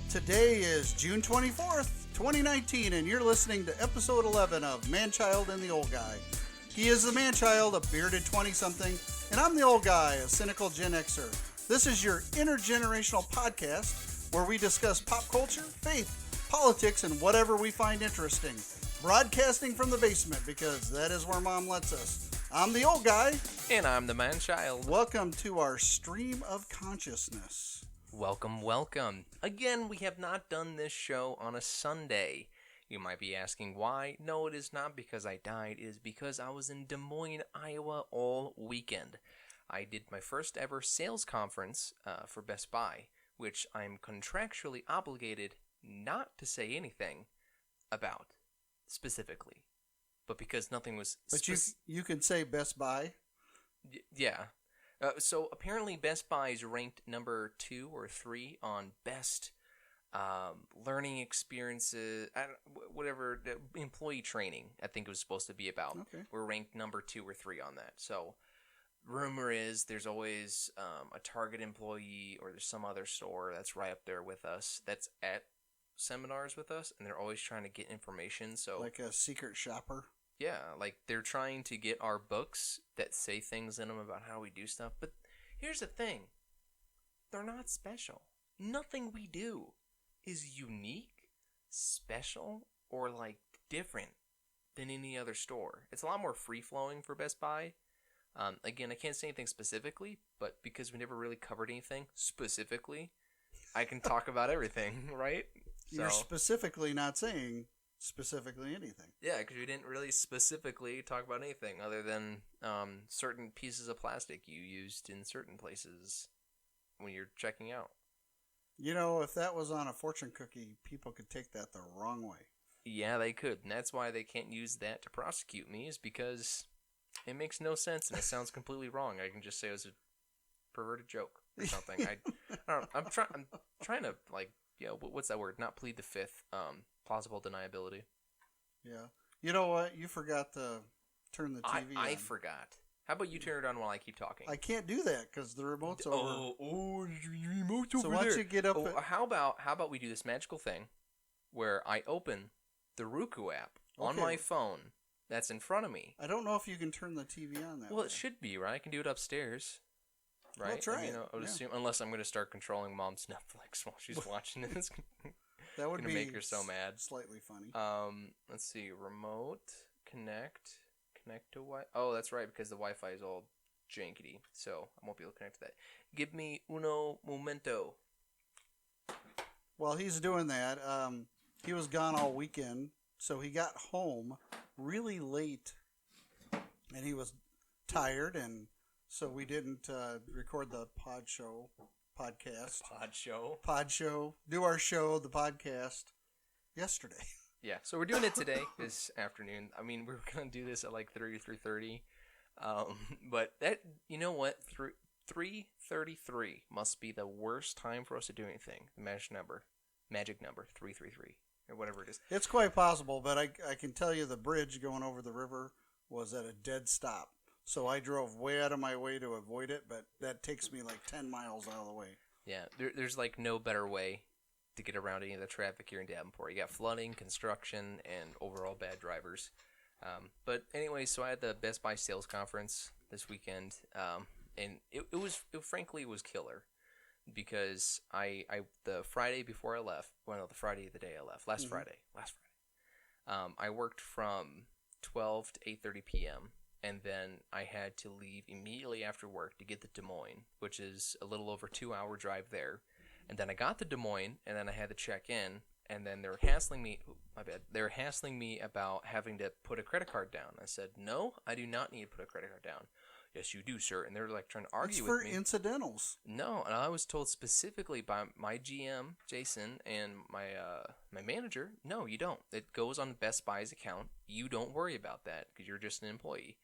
Today is June 24th, 2019, and you're listening to episode 11 of Manchild and the Old Guy. He is the Manchild, a bearded 20-something, and I'm the Old Guy, a cynical Gen Xer. This is your intergenerational podcast where we discuss pop culture, faith, politics, and whatever we find interesting. Broadcasting from the basement because that is where Mom lets us. I'm the Old Guy. And I'm the Manchild. Welcome to our stream of consciousness. Welcome, welcome. Again, we have not done this show on a Sunday. You might be asking why. No, it is not because I died. It is because I was in Des Moines, Iowa all weekend. I did my first ever sales conference for Best Buy, which I'm contractually obligated not to say anything about specifically. But because nothing was... But you can say Best Buy? Yeah. So apparently Best Buy is ranked number 2 or 3 on best learning experiences, whatever, employee training, I think it was supposed to be about. Okay. We're ranked number 2 or 3 on that. So rumor is there's always a Target employee or there's some other store that's right up there with us that's at seminars with us, and they're always trying to get information. So like a secret shopper? Yeah, like they're trying to get our books that say things in them about how we do stuff. But here's the thing. They're not special. Nothing we do is unique, special, or like different than any other store. It's a lot more free-flowing for Best Buy. Again, I can't say anything specifically, but because we never really covered anything specifically, I can talk about everything, right? You're specifically not saying... specifically anything. Yeah, because we didn't really specifically talk about anything other than certain pieces of plastic you used in certain places when you're checking out. You know, if that was on a fortune cookie, people could take that the wrong way. Yeah, they could. And that's why they can't use that to prosecute me, is because it makes no sense and it sounds completely wrong. I can just say it was a perverted joke or something. I don't know. I'm trying to, like, what's that word? Not plead the fifth. Plausible deniability. Yeah. You know what? You forgot to turn the TV on. I forgot. How about you turn it on while I keep talking? I can't do that because the remote's over. Oh, your remote's over there. So why don't you get up... How about we do this magical thing where I open the Roku app on my phone that's in front of me. I don't know if you can turn the TV on that way. Well, it should be, right? I can do it upstairs. Right? Well, try it. I would assume, unless I'm going to start controlling Mom's Netflix while she's watching this. That would be make her so mad. Slightly funny. Let's see. Remote, connect to Wi. Oh, that's right, because the Wi-Fi is all jankety, so I won't be able to connect to that. Give me uno momento. While he's doing that, he was gone all weekend, so he got home really late, and he was tired, and so we didn't record the podcast. Do our show, the podcast, yesterday. Yeah, so we're doing it today, this afternoon. I mean, we were going to do this at like 3:30, but that, you know what, 3:33 must be the worst time for us to do anything. The magic number, 333, or whatever it is. It's quite possible, but I can tell you the bridge going over the river was at a dead stop. So I drove way out of my way to avoid it, but that takes me like 10 miles out of the way. Yeah, there's like no better way to get around any of the traffic here in Davenport. You got flooding, construction, and overall bad drivers. But anyway, so I had the Best Buy sales conference this weekend, and it was frankly killer because the Friday before I left, the Friday the day I left, last Friday, I worked from 12 to 8:30 p.m. And then I had to leave immediately after work to get to Des Moines, which is a little over 2-hour drive there. And then I got to Des Moines, and then I had to check in, and then they were hassling me. They were hassling me about having to put a credit card down. I said, no, I do not need to put a credit card down. Yes, you do, sir. And they were like trying to argue with me. It's for incidentals. No, and I was told specifically by my GM, Jason, and my manager, no, you don't. It goes on Best Buy's account. You don't worry about that because you're just an employee.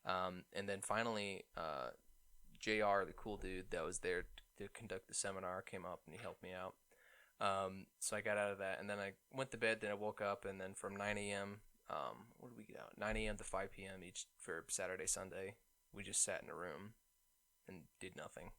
And then finally, JR, the cool dude that was there to conduct the seminar, came up and he helped me out. So I got out of that, and then I went to bed. Then I woke up, and then from 9 a.m. What did we get out? 9 a.m. to 5 p.m. each for Saturday, Sunday. We just sat in a room and did nothing.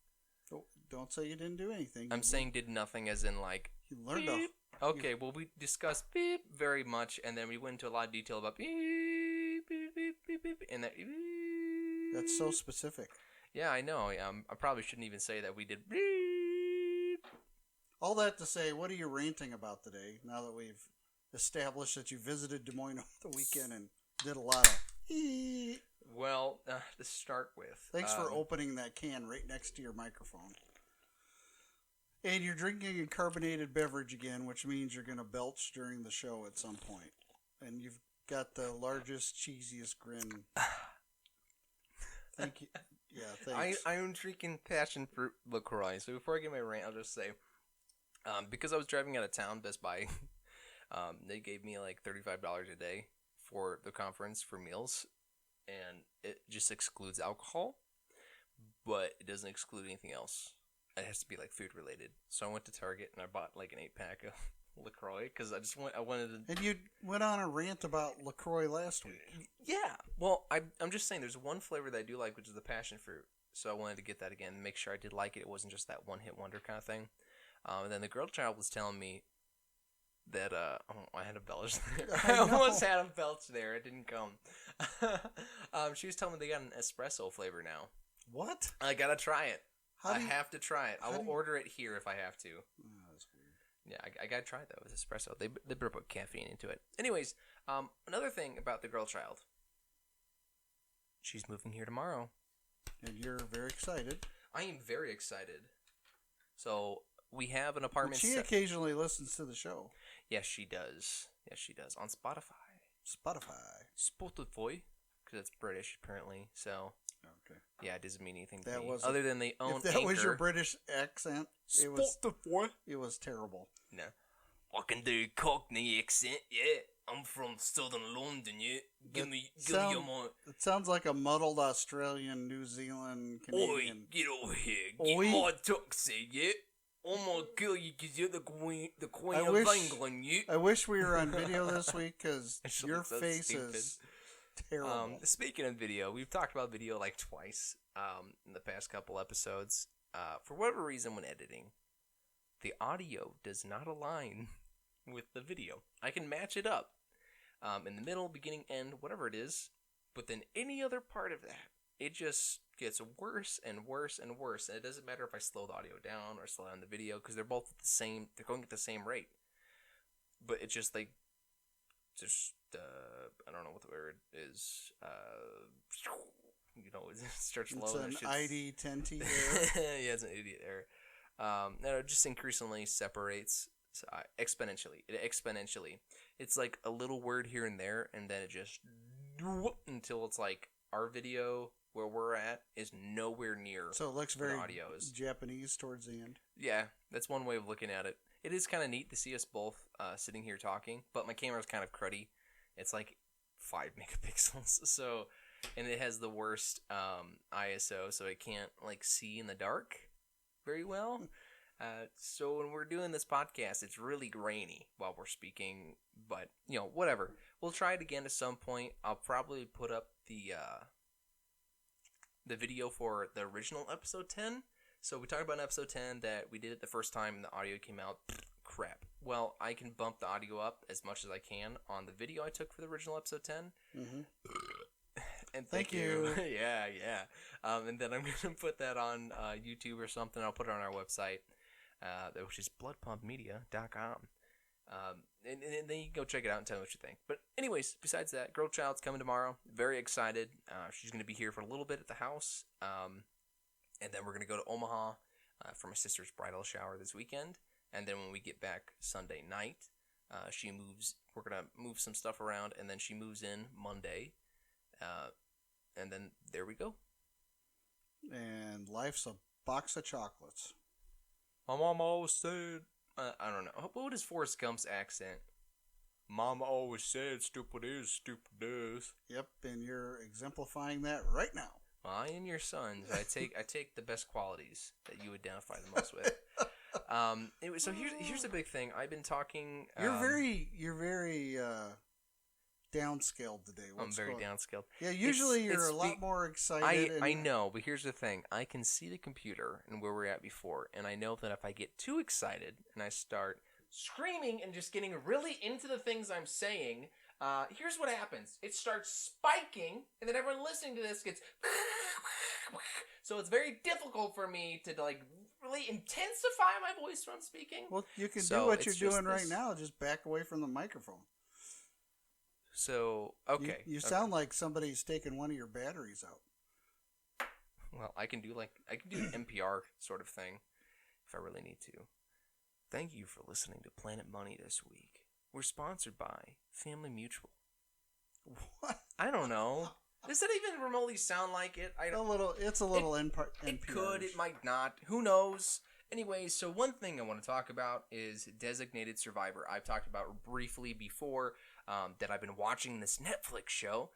Don't say you didn't do anything. I'm saying did nothing as in like You learned beep. Okay, well, we discussed beep very much, and then we went into a lot of detail about beep, beep, beep, beep, beep, and that beep. That's so specific. Yeah, I know. I probably shouldn't even say that we did beep. All that to say, what are you ranting about today, now that we've established that you visited Des Moines over the weekend and did a lot of eep? Well, to start with... Thanks for opening that can right next to your microphone. And you're drinking a carbonated beverage again, which means you're going to belch during the show at some point. And you've got the largest, cheesiest grin. Thank you. Yeah, thanks. I'm drinking passion fruit LaCroix. So before I get my rant, I'll just say, because I was driving out of town, Best Buy, they gave me like $35 a day for the conference for meals. And it just excludes alcohol, but it doesn't exclude anything else. It has to be like food related. So I went to Target and I bought like an 8-pack of LaCroix because I wanted to. And you went on a rant about LaCroix last week. Yeah. Well, I'm just saying there's one flavor that I do like, which is the passion fruit. So I wanted to get that again and make sure I did like it. It wasn't just that one hit wonder kind of thing. And then the girl child was telling me that I had a belch there. I almost had a belch there. It didn't come. She was telling me they got an espresso flavor now. What? I gotta try it. I have to try it. I will order it here if I have to. Oh, that's weird. Yeah, I gotta try it though. It's espresso. They better put caffeine into it. Anyways, another thing about the girl child. She's moving here tomorrow. And you're very excited. I am very excited. So we have an apartment. She occasionally listens to the show. Yes, she does. Yes, she does on Spotify. Spotify, because it's British apparently. So. Okay. Yeah, it doesn't mean anything to that me. Was other than they own If that Anchor. was your British accent, it was terrible. No. I can do Cockney accent, yeah. I'm from southern London, yeah. Give me my... It sounds like a muddled Australian, New Zealand, Canadian... Oi, get over here. Get my taxi, yeah. I'm gonna kill you because you're the queen of England, yeah. I wish we were on video this week because your face is... terrible. Speaking of video, we've talked about video like twice in the past couple episodes. For whatever reason, when editing, the audio does not align with the video. I can match it up in the middle, beginning, end, whatever it is, but then any other part of that, it just gets worse and worse and worse. And it doesn't matter if I slow the audio down or slow down the video because they're both at the same. They're going at the same rate, but it's just like. I don't know what the word is. It starts low. It's an ID10T error. Yeah, it's an idiot error. No, it just increasingly separates exponentially. It's like a little word here and there, and then it just until it's like our video where we're at is nowhere near. So it looks very audio is. Japanese towards the end. Yeah, that's one way of looking at it. It is kind of neat to see us both sitting here talking, but my camera's kind of cruddy. It's like 5 megapixels, so, and it has the worst ISO, so it can't like see in the dark very well. So when we're doing this podcast, it's really grainy while we're speaking, but whatever. We'll try it again at some point. I'll probably put up the video for the original episode 10. So we talked about in episode 10 that we did it the first time and the audio came out crap. Well, I can bump the audio up as much as I can on the video I took for the original episode 10. Mm-hmm. And thank you. Yeah. And then I'm going to put that on YouTube or something. I'll put it on our website, which is bloodpumpmedia.com. And then you can go check it out and tell me what you think. But anyways, besides that, Girl Child's coming tomorrow. Very excited. She's going to be here for a little bit at the house. And then we're going to go to Omaha for my sister's bridal shower this weekend. And then when we get back Sunday night, she moves. We're going to move some stuff around, and then she moves in Monday. And then there we go. And life's a box of chocolates. My mom always said... I don't know. What is Forrest Gump's accent? Mama always said, stupid is, stupid does. Yep, and you're exemplifying that right now. Well, I am your son. I take the best qualities that you identify the most with. Anyway, so here's the big thing. I've been talking. You're very downscaled today. I'm very downscaled. Yeah, usually you're a lot more excited. I know, but here's the thing. I can see the computer and where we're at before, and I know that if I get too excited and I start screaming and just getting really into the things I'm saying, here's what happens. It starts spiking, and then everyone listening to this gets... So it's very difficult for me to, like, really intensify my voice when I'm speaking. Well, you can do what you're doing right now. Just back away from the microphone. So, okay. You sound like somebody's taking one of your batteries out. Well, I can do an NPR sort of thing if I really need to. Thank you for listening to Planet Money this week. We're sponsored by Family Mutual. What? I don't know. Does that even remotely sound like it? It's a little NPR. It could, it might not. Who knows? Anyway, so one thing I want to talk about is Designated Survivor. I've talked about briefly before that I've been watching this Netflix show,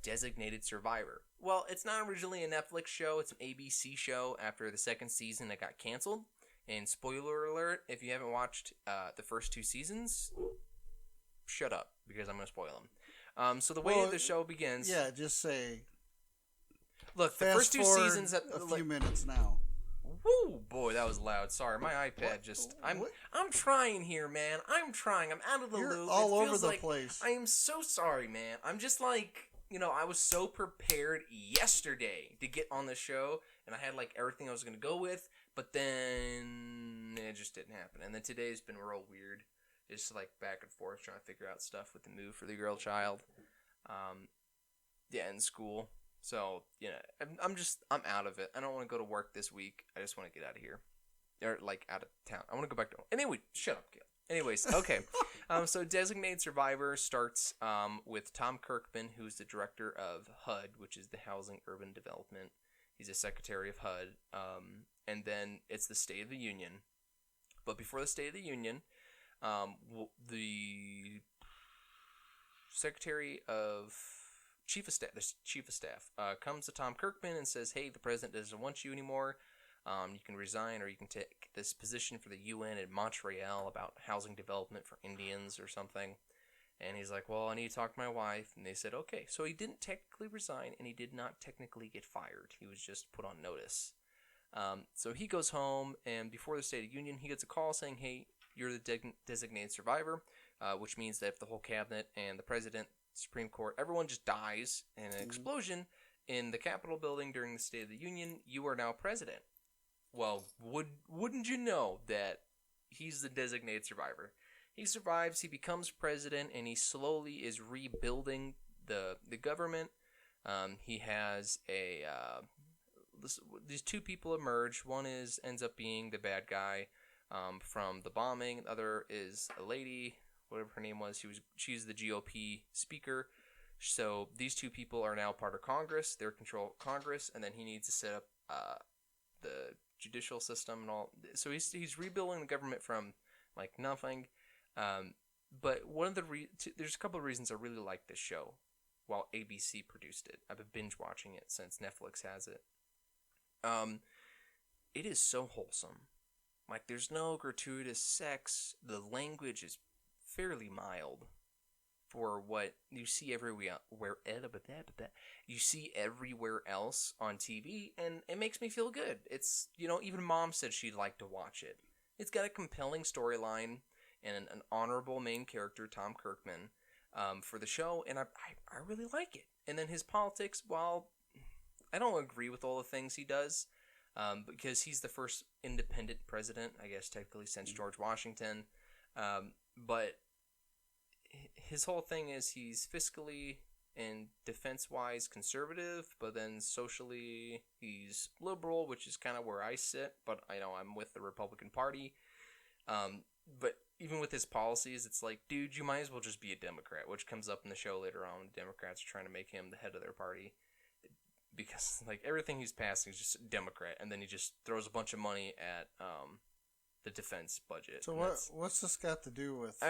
Designated Survivor. Well, it's not originally a Netflix show. It's an ABC show. After the second season, it got canceled. And spoiler alert, if you haven't watched the first 2 seasons, shut up, because I'm going to spoil them. So the way the show begins... Yeah, just say... Look, the first 2 seasons... a few minutes now. Woo, boy, that was loud. Sorry, my iPad I'm trying here, man. I'm trying. I'm out of the You're loop. all over the place. I am so sorry, man. I'm just like, I was so prepared yesterday to get on the show, and I had like everything I was going to go with, but then it just didn't happen. And then today's been real weird. Just like back and forth trying to figure out stuff with the move for the girl child. In school. So, I'm out of it. I don't want to go to work this week. I just want to get out of here. Or, like, out of town. I want to go back to... Anyway, shut up, Gail. Anyways, okay. So Designated Survivor starts with Tom Kirkman, who's the director of HUD, which is the Housing Urban Development. He's a secretary of HUD. And then it's the State of the Union. But before the State of the Union, the secretary of... Chief of staff comes to Tom Kirkman and says, hey, the president doesn't want you anymore. You can resign, or you can take this position for the UN in Montreal about housing development for Indians or something. And he's like, well, I need to talk to my wife. And they said, okay. So he didn't technically resign, and he did not technically get fired. He was just put on notice. So he goes home, and before the State of the Union, he gets a call saying, hey, you're the designated survivor, which means that if the whole cabinet and the president, Supreme Court, everyone just dies in an explosion in the Capitol building during the State of the Union, you are now president. Well, wouldn't you know that he's the designated survivor? He survives, he becomes president, and he slowly is rebuilding the government. He has these 2 people emerge. One ends up being the bad guy from the bombing. The other is a lady, whatever her name was. She's the GOP speaker. So these 2 people are now part of Congress. They're control Congress, and then he needs to set up the judicial system and all. So he's rebuilding the government from like nothing. But one of there's a couple of reasons I really like this show. While ABC produced it, I've been binge watching it since Netflix has it. It is so wholesome. Like, there's no gratuitous sex. The language is fairly mild for what you see everywhere. You see everywhere else on TV, and it makes me feel good. It's, even Mom said she'd like to watch it. It's got a compelling storyline and an honorable main character, Tom Kirkman, for the show, and I really like it. And then his politics, while I don't agree with all the things he does, because he's the first independent president, I guess, technically, since George Washington. But his whole thing is he's fiscally and defense-wise conservative, but then socially he's liberal, which is kind of where I sit, but I know I'm with the Republican Party. But even with his policies, it's like, dude, you might as well just be a Democrat, which comes up in the show later on. Democrats are trying to make him the head of their party because, like, everything he's passing is just Democrat, and then he just throws a bunch of money at the defense budget. So what's this got to do with...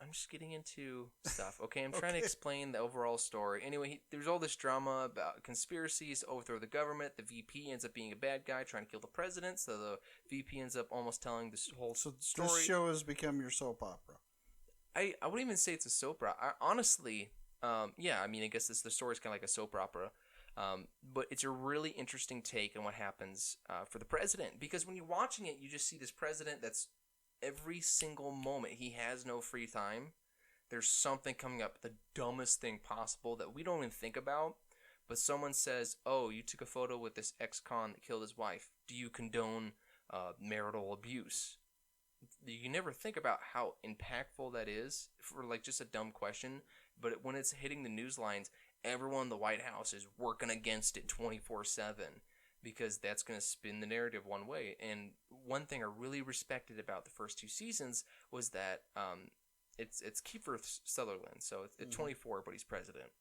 I'm just getting into stuff, okay? I'm trying to explain the overall story. Anyway, there's all this drama about conspiracies to overthrow the government. The VP ends up being a bad guy trying to kill the president, so the VP ends up almost telling this whole story. This show has become your soap opera. I wouldn't even say it's a soap opera. Honestly, yeah, I mean, I guess the story's kind of like a soap opera. But it's a really interesting take on what happens for the president. Because when you're watching it, you just see this president that's every single moment he has no free time, there's something coming up, the dumbest thing possible that we don't even think about. But someone says, "Oh, you took a photo with this ex-con that killed his wife. Do you condone marital abuse?" You never think about how impactful that is for like just a dumb question. But when it's hitting the news lines, everyone in the White House is working against it 24/7 because that's going to spin the narrative one way. And one thing I really respected about the first 2 seasons was that it's Kiefer Sutherland, so it's 24, but he's president.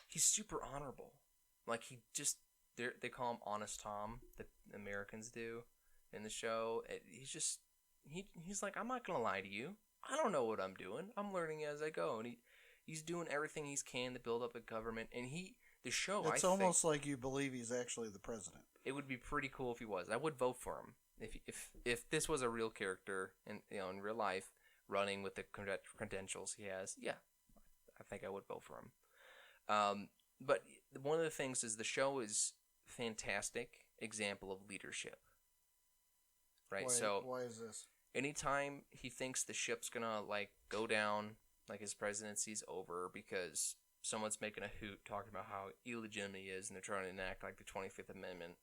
He's super honorable. Like they call him Honest Tom, the Americans do in the show. He's like, I'm not gonna lie to you. I don't know what I'm doing. I'm learning as I go, and he's doing everything he can to build up a government. And the show, it's almost like you believe he's actually the president. It would be pretty cool if he was. I would vote for him if this was a real character in real life running with the credentials he has. Yeah, I think I would vote for him. But one of the things is the show is fantastic example of leadership. Right? Why is this? Anytime he thinks the ship's gonna like go down, like his presidency's over because someone's making a hoot talking about how illegitimate he is and they're trying to enact like the 25th Amendment.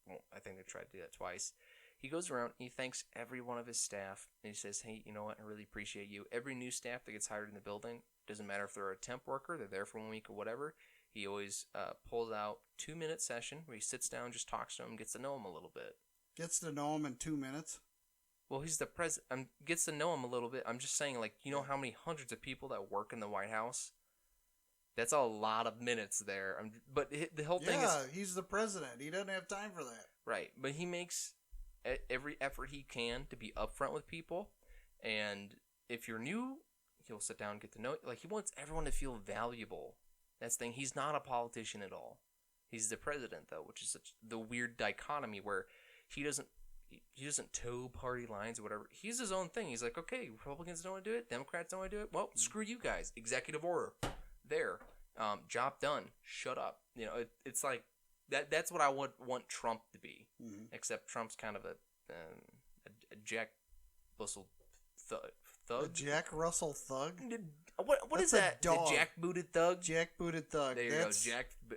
Well, I think they tried to do that twice. He goes around and he thanks every one of his staff and he says, "Hey, you know what? I really appreciate you." Every new staff that gets hired in the building, doesn't matter if they're a temp worker, they're there for 1 week or whatever, he always pulls out 2-minute session where he sits down, just talks to him, gets to know him a little bit. Gets to know him in 2 minutes? Well, he's the president. Gets to know him a little bit. I'm just saying, like, you know how many hundreds of people that work in the White House? That's a lot of minutes there. But the whole thing is... Yeah, he's the president. He doesn't have time for that. Right, but he makes every effort he can to be upfront with people. And if you're new, he'll sit down and get to know you. Like, he wants everyone to feel valuable. That's the thing. He's not a politician at all. He's the president, though, which is the weird dichotomy where he doesn't toe party lines or whatever. He's his own thing. He's like, okay, Republicans don't want to do it. Democrats don't want to do it. Well, screw you guys. Executive order. There. Job done. Shut up. It's like that's what I want Trump to be. Mm-hmm. Except Trump's kind of a Jack Russell thug. A Jack Russell thug? What is that? Dog. The jack-booted thug? Jack-booted thug. There you go.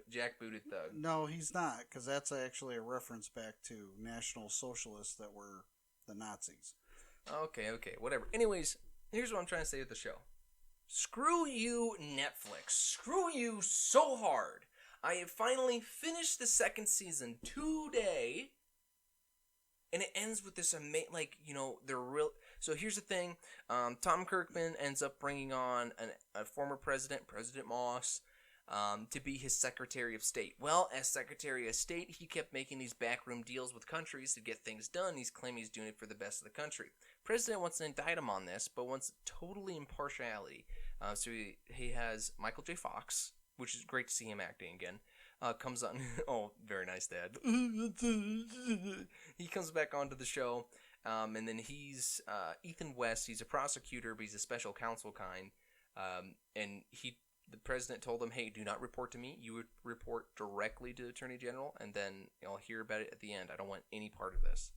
Jack-booted thug. No, he's not, because that's actually a reference back to National Socialists that were the Nazis. Okay, whatever. Anyways, here's what I'm trying to say with the show. Screw you, Netflix. Screw you so hard. I have finally finished the 2nd season today, and it ends with this amazing, they're real... So here's the thing, Tom Kirkman ends up bringing on a former president, President Moss, to be his Secretary of State. Well, as Secretary of State, he kept making these backroom deals with countries to get things done. He's claiming he's doing it for the best of the country. President wants to indict him on this, but wants totally impartiality. So he has Michael J. Fox, which is great to see him acting again. Comes on, oh, very nice, Dad. He comes back onto the show. And then he's Ethan West. He's a prosecutor, but he's a special counsel kind. And the president told him, "Hey, do not report to me. You would report directly to the Attorney General, and then I'll hear about it at the end. I don't want any part of this."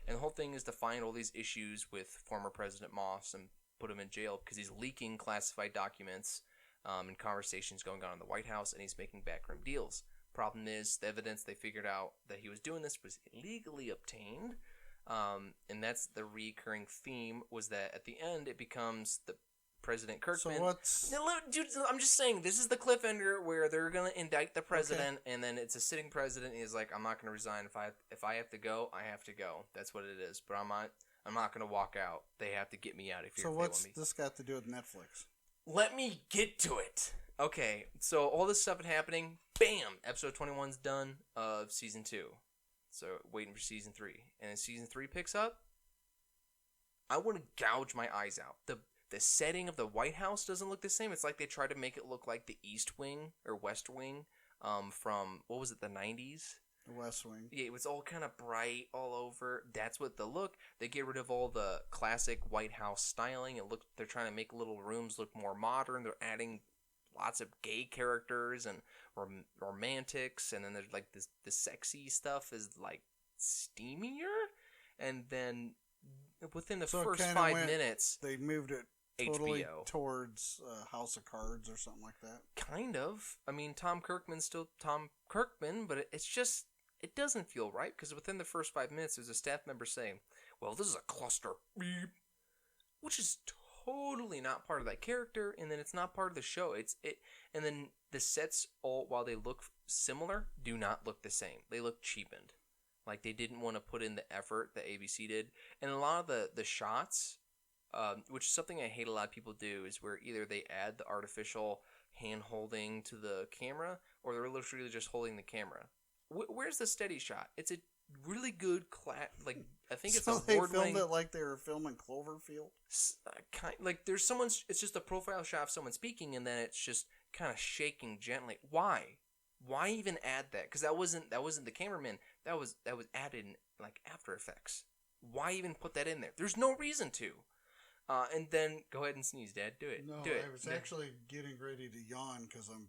And the whole thing is to find all these issues with former President Moss and put him in jail because he's leaking classified documents and conversations going on in the White House, and he's making backroom deals. Problem is, the evidence they figured out that he was doing this was illegally obtained. And that's the recurring theme, was that at the end it becomes the President Kirkman. So what's... Now, dude, I'm just saying, this is the cliffhanger where they're going to indict the president, and then it's a sitting president, and he's like, I'm not going to resign. If I have to go, I have to go. That's what it is. But I'm not going to walk out. They have to get me out of here. So what's this got to do with Netflix? Let me get to it. Okay, so all this stuff is happening. Bam! Episode 21's done of Season 2. So, waiting for Season 3. And as Season 3 picks up, I want to gouge my eyes out. The setting of the White House doesn't look the same. It's like they tried to make it look like the East Wing or West Wing from, what was it, the 90s? The West Wing. Yeah, it was all kind of bright all over. That's what the look. They get rid of all the classic White House styling. They're trying to make little rooms look more modern. They're adding lots of gay characters and romantics, and then there's like the sexy stuff is like steamier, and then within the So it first kinda 5 minutes, They moved it totally HBO. towards House of Cards or something like that. Kind of. I mean, Tom Kirkman's still Tom Kirkman, but it's just, it doesn't feel right because within the first 5 minutes, there's a staff member saying, "Well, this is a cluster," beep, which is totally not part of that character, and then it's not part of the show. And then the sets, all while they look similar, do not look the same. They look cheapened, like they didn't want to put in the effort that ABC did, and a lot of the shots. Which is something I hate a lot of people do, is where either they add the artificial hand holding to the camera, or they're literally just holding the camera. Where's the steady shot? It's a really good I think it's so award they winning. filmed it like they were filming Cloverfield. Like there's someone's. It's just a profile shot of someone speaking, and then it's just kind of shaking gently. Why? Why even add that? Because that wasn't the cameraman. That was added in like After Effects. Why even put that in there? There's no reason to. And then go ahead and sneeze, Dad. Do it. No, Do it. I was actually getting ready to yawn because I'm.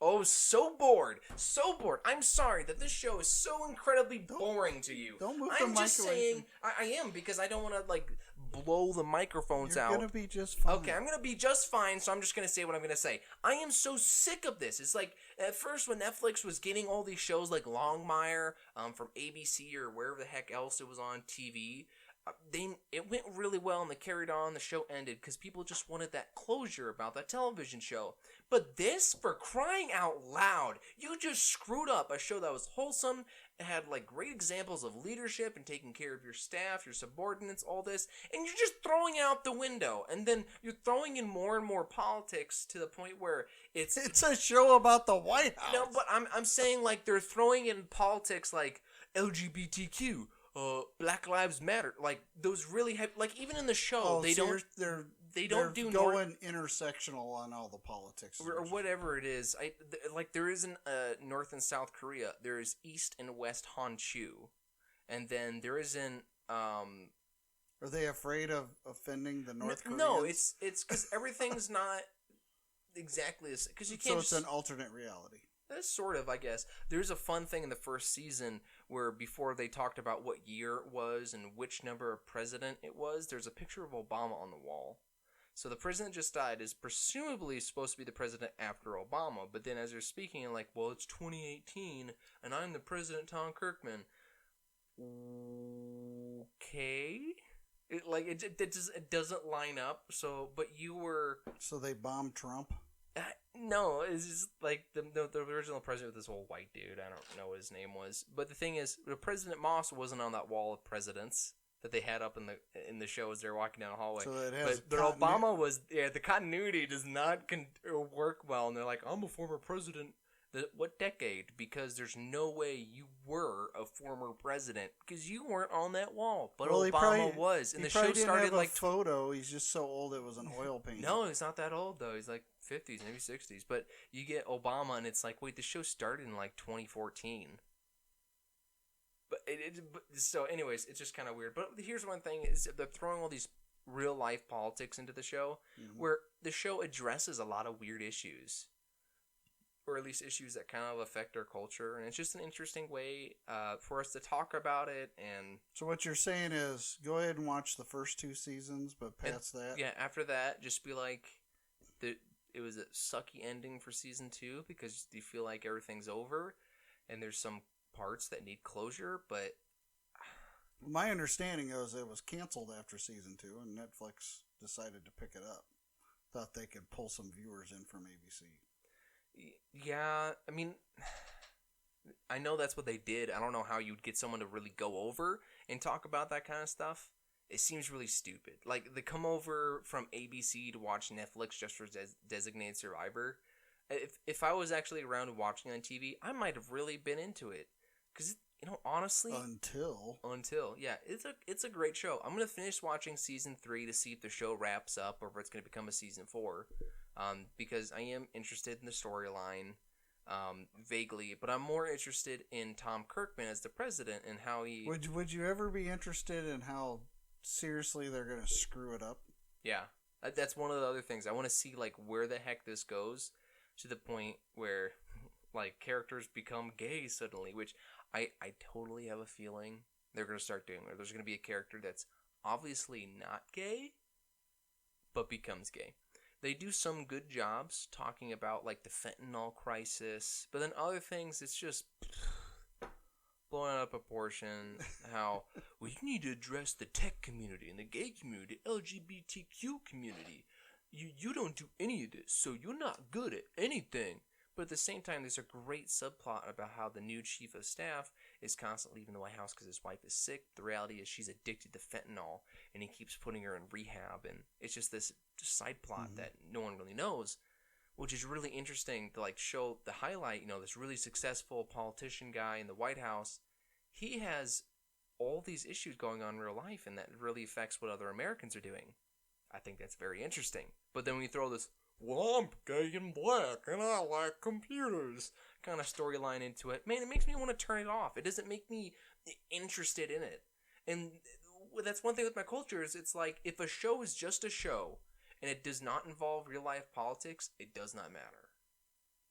Oh, so bored. So bored. I'm sorry that this show is so incredibly boring to you. Don't move the I'm just mic away saying. I am, because I don't want to like blow the microphones You're out. gonna be just fine. Okay, I'm gonna be just fine, so I'm just gonna say what I'm gonna say. I am so sick of this. It's like, at first when Netflix was getting all these shows like Longmire from ABC or wherever the heck else it was on TV, it went really well and they carried on. The show ended because people just wanted that closure about that television show. But this, for crying out loud, you just screwed up a show that was wholesome. It had like great examples of leadership and taking care of your staff, your subordinates, all this, and you're just throwing it out the window. And then you're throwing in more and more politics to the point where it's a show about the White House. No, but I'm saying like they're throwing in politics like LGBTQ. Black Lives Matter, like those really like even in the show they don't do going intersectional on all the politics or whatever it is. Like there isn't North and South Korea. There is East and West Honshu, and then there isn't. Are they afraid of offending the North Koreans? No, it's because everything's not exactly this, because you can't. So it's an alternate reality. That's sort of, I guess. There's a fun thing in the first season where before they talked about what year it was and which number of president it was, there's a picture of Obama on the wall. So the president just died is presumably supposed to be the president after Obama, but then as they're speaking, like, well, it's 2018 and I'm the president, Tom Kirkman. Okay. It doesn't line up. So, but you were. So they bombed Trump? No, it's just like the original president was this old white dude. I don't know what his name was, but the thing is, President Moss wasn't on that wall of presidents that they had up in the show as they're walking down the hallway. So it has but Obama was. Yeah, the continuity does not work well, and they're like, I'm a former president. What decade? Because there's no way you were a former president because you weren't on that wall. But well, Obama was, and the show started like photo. He's just so old it was an oil painting. No, he's not that old though. He's like 50s, maybe 60s. But you get Obama, and it's like, wait, the show started in like 2014. But so, anyways, it's just kind of weird. But here's one thing: is they're throwing all these real life politics into the show, where the show addresses a lot of weird issues. Or at least issues that kind of affect our culture, and it's just an interesting way for us to talk about it. And so what you're saying is, go ahead and watch the first 2 seasons, but past that, yeah, after that, just be like, it was a sucky ending for season 2 because you feel like everything's over, and there's some parts that need closure. But my understanding is it was canceled after season 2, and Netflix decided to pick it up. Thought they could pull some viewers in from ABC. Yeah, I mean, I know that's what they did. I don't know how you'd get someone to really go over and talk about that kind of stuff. It seems really stupid. Like, they come over from ABC to watch Netflix just for Designated Survivor. If I was actually around and watching on TV, I might have really been into it. Because, honestly... Until, yeah. It's a great show. I'm going to finish watching Season 3 to see if the show wraps up or if it's going to become a Season 4. Because I am interested in the storyline, vaguely, but I'm more interested in Tom Kirkman as the president and how he... Would you ever be interested in how seriously they're going to screw it up? Yeah, that's one of the other things. I want to see, like, where the heck this goes to the point where, like, characters become gay suddenly, which I totally have a feeling they're going to start doing. There's going to be a character that's obviously not gay, but becomes gay. They do some good jobs talking about like the fentanyl crisis, but then other things it's just blowing out of proportion. How we need to address the tech community and the gay community, LGBTQ community. You don't do any of this, so you're not good at anything. But at the same time, there's a great subplot about how the new chief of staff is constantly leaving the White House because his wife is sick. The reality is she's addicted to fentanyl, and he keeps putting her in rehab. And it's just this side plot that no one really knows, which is really interesting to like show the highlight. This really successful politician guy in the White House, he has all these issues going on in real life, and that really affects what other Americans are doing. I think that's very interesting. But then when you throw this, well, I'm gay and black, and I like computers kind of storyline into it, man, it makes me want to turn it off. It doesn't make me interested in it. And that's one thing with my culture is it's like, if a show is just a show, and it does not involve real-life politics, it does not matter.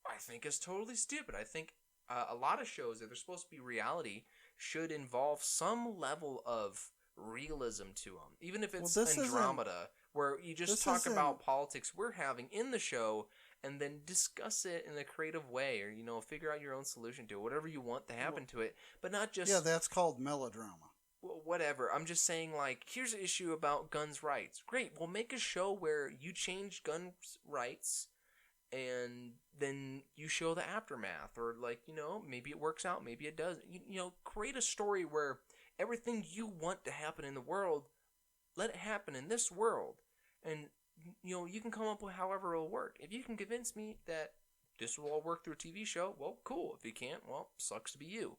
I think it's totally stupid. I think a lot of shows that are supposed to be reality should involve some level of realism to them. Even if it's Andromeda, where you just talk about politics we're having in the show and then discuss it in a creative way, or, figure out your own solution to it, whatever you want to happen to it, but not just... Yeah, that's called melodrama. Whatever. I'm just saying, like, here's an issue about guns rights. Great, well, make a show where you change guns rights and then you show the aftermath, or, like, maybe it works out, maybe it doesn't. Create a story where everything you want to happen in the world, let it happen in this world. And, you can come up with however it'll work. If you can convince me that this will all work through a TV show, well, cool. If you can't, well, sucks to be you.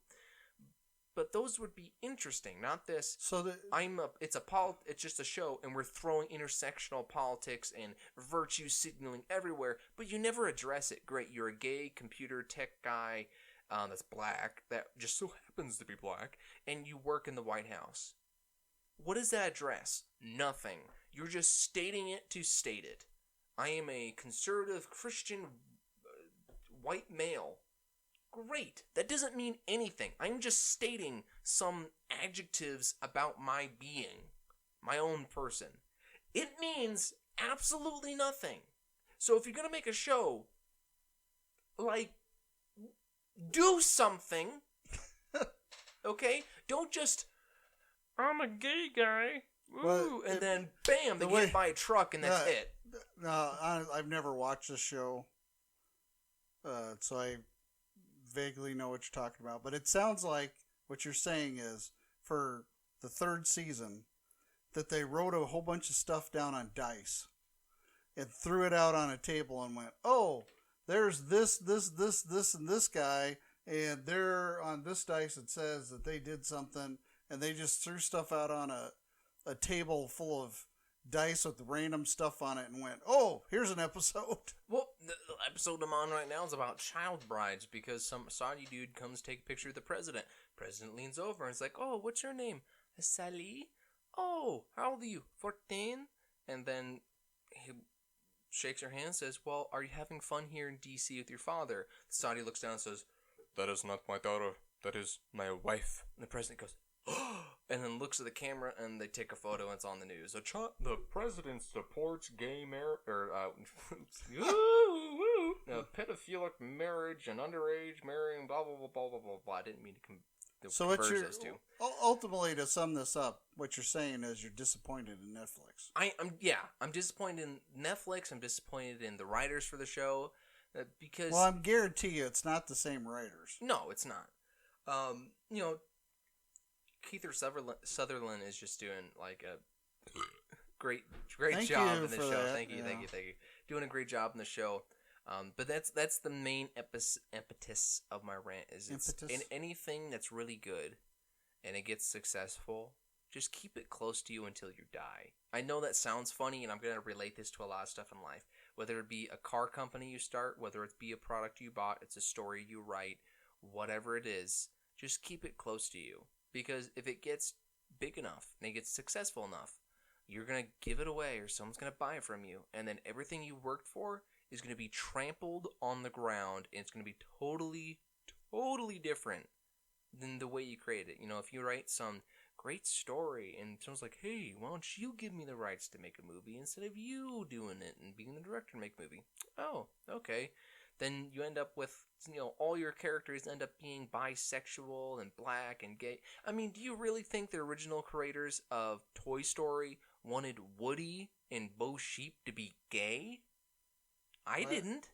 But those would be interesting, not this. It's just a show, and we're throwing intersectional politics and virtue signaling everywhere, but you never address it. Great, you're a gay computer tech guy that's black, that just so happens to be black, and you work in the White House. What does that address? Nothing. You're just stating it to state it. I am a conservative Christian white male. Great. That doesn't mean anything. I'm just stating some adjectives about my being, my own person. It means absolutely nothing. So if you're going to make a show, like, do something. Okay? Don't just, I'm a gay guy. Woo, and then, bam, they get hit by a truck and that's it. No, I've never watched this show, so I vaguely know what you're talking about. But it sounds like what you're saying is, for the third season, that they wrote a whole bunch of stuff down on dice and threw it out on a table and went, oh, there's this, and this guy, and there on this dice it says that they did something, and they just threw stuff out on a table full of dice with random stuff on it and went, oh, here's an episode. Well, the episode I'm on right now is about child brides, because some Saudi dude comes take a picture of the president. President leans over and is like, oh, what's your name? Sally? Oh, how old are you? 14? And then he shakes her hand and says, well, are you having fun here in D.C. with your father? The Saudi looks down and says, that is not my daughter. That is my wife. And the president goes, oh, and then looks at the camera, and they take a photo, and it's on the news. The president supports gay pedophilic marriage and underage marrying, blah, blah, blah, blah, blah, blah, blah. I didn't mean to so converge those two. Ultimately, to sum this up, what you're saying is you're disappointed in Netflix. I'm disappointed in Netflix. I'm disappointed in the writers for the show, because... Well, I'm guarantee you it's not the same writers. No, it's not. Keith Sutherland is just doing like a great job in the show. That. Thank you. Doing a great job in the show. But that's the main impetus of my rant. Is it's in anything that's really good and it gets successful, just keep it close to you until you die. I know that sounds funny, and I'm gonna relate this to a lot of stuff in life. Whether it be a car company you start, whether it be a product you bought, it's a story you write, whatever it is, just keep it close to you. Because if it gets big enough and it gets successful enough, you're going to give it away, or someone's going to buy it from you. And then everything you worked for is going to be trampled on the ground, and it's going to be totally, totally different than the way you created it. If you write some great story. And someone's like, hey, why don't you give me the rights to make a movie instead of you doing it and being the director and make a movie? Oh, okay. Then you end up with, all your characters end up being bisexual and black and gay. I mean, do you really think the original creators of Toy Story wanted Woody and Bo Sheep to be gay? I didn't.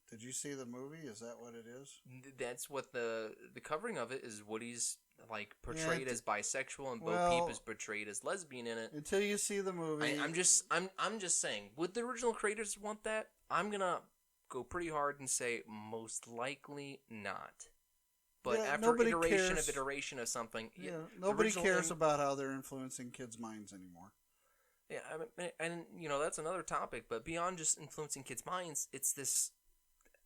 Did you see the movie? Is that what it is? That's what the covering of it is. Woody's like portrayed as bisexual and Bo Peep is portrayed as lesbian in it. Until you see the movie, I'm just saying, would the original creators want that? I'm gonna go pretty hard and say most likely not. But after iteration of something, nobody cares about how they're influencing kids' minds anymore. Yeah, and that's another topic. But beyond just influencing kids' minds, it's this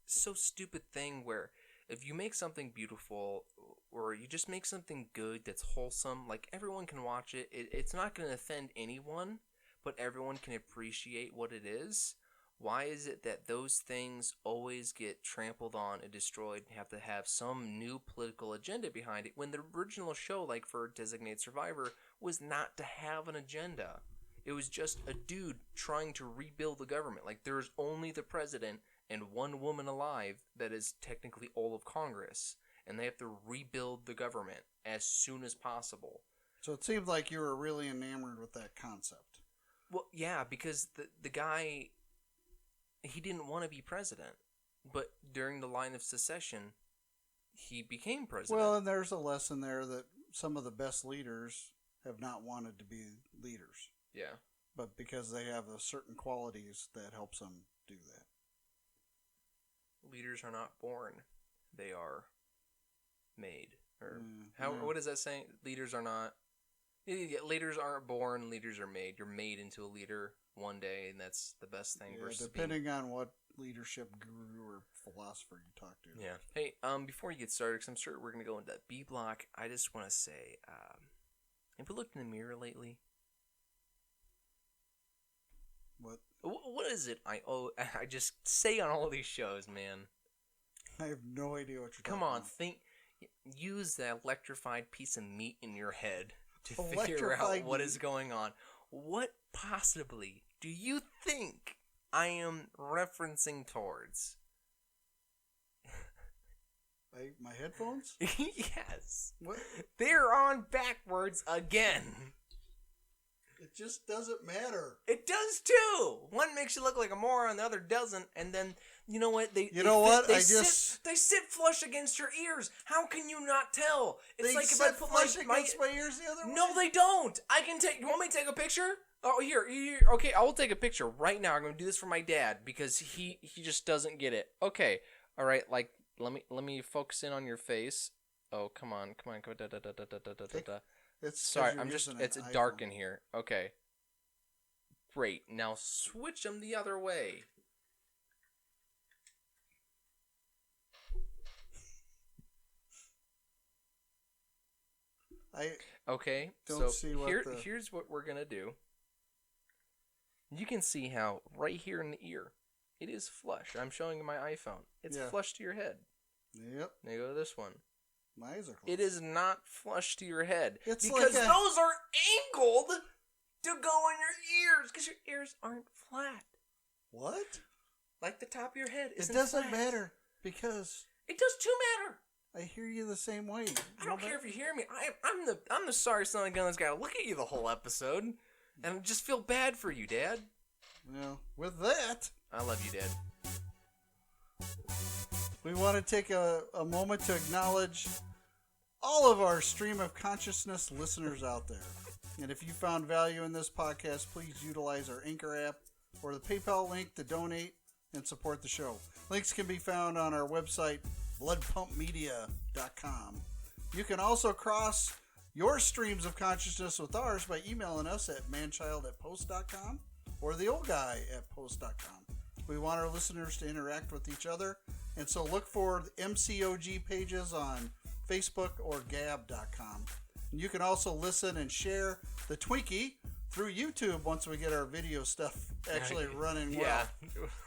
so stupid thing where if you make something beautiful or you just make something good that's wholesome, like everyone can watch it. It's not going to offend anyone, but everyone can appreciate what it is. Why is it that those things always get trampled on and destroyed and have to have some new political agenda behind it when the original show, like for Designated Survivor, was not to have an agenda? It was just a dude trying to rebuild the government. Like, there's only the president and one woman alive that is technically all of Congress, and they have to rebuild the government as soon as possible. So it seemed like you were really enamored with that concept. Well, yeah, because the guy, he didn't want to be president, but during the line of secession, he became president. Well, and there's a lesson there that some of the best leaders have not wanted to be leaders. Yeah. But because they have certain qualities that helps them do that. Leaders are not born. They are made. Or what is that saying? Leaders are not... leaders aren't born, leaders are made. You're made into a leader one day, and that's the best thing versus depending on what leadership guru or philosopher you talk to. Yeah. Hey, before you get started, because I'm sure we're going to go into B block, I just want to say, have you looked in the mirror lately? What is it I just say on all these shows, man? I have no idea what you're talking about. Use that electrified piece of meat in your head to figure out what is going on. What possibly do you think I am referencing towards? My headphones? Yes. What? They're on backwards again. It just doesn't matter. It does too. One makes you look like a moron, the other doesn't. And then, you know what? They sit flush against your ears. How can you not tell? It's they like sit if I put flush against my ears the other way. No, they don't. I can take. You want me to take a picture? Oh, here. Okay, I will take a picture right now. I'm going to do this for my dad because he just doesn't get it. Okay. All right. Like, let me focus in on your face. Oh, come on. Sorry, it's dark in here. Okay. Great. Now switch them the other way. Here's what we're going to do. You can see how right here in the ear, it is flush. I'm showing you my iPhone. It's flush to your head. Yep. Now you go to this one. My eyes are closed. It is not flush to your head. It's because those are angled to go in your ears. Because your ears aren't flat. What? Like the top of your head isn't It doesn't flat. matter because... It does too matter. I hear you the same way. I don't care if you hear me. I'm the sorry son of a gun that's got to look at you the whole episode. And just feel bad for you, Dad. Well, with that... I love you, Dad. We want to take a moment to acknowledge all of our stream of consciousness listeners out there. And if you found value in this podcast, please utilize our Anchor app or the PayPal link to donate and support the show. Links can be found on our website, bloodpumpmedia.com. You can also cross your streams of consciousness with ours by emailing us at manchild@post.com or theoldguy@post.com. We want our listeners to interact with each other, and so look for the MCOG pages on Facebook or Gab.com. And you can also listen and share the Twinkie through YouTube once we get our video stuff actually running well.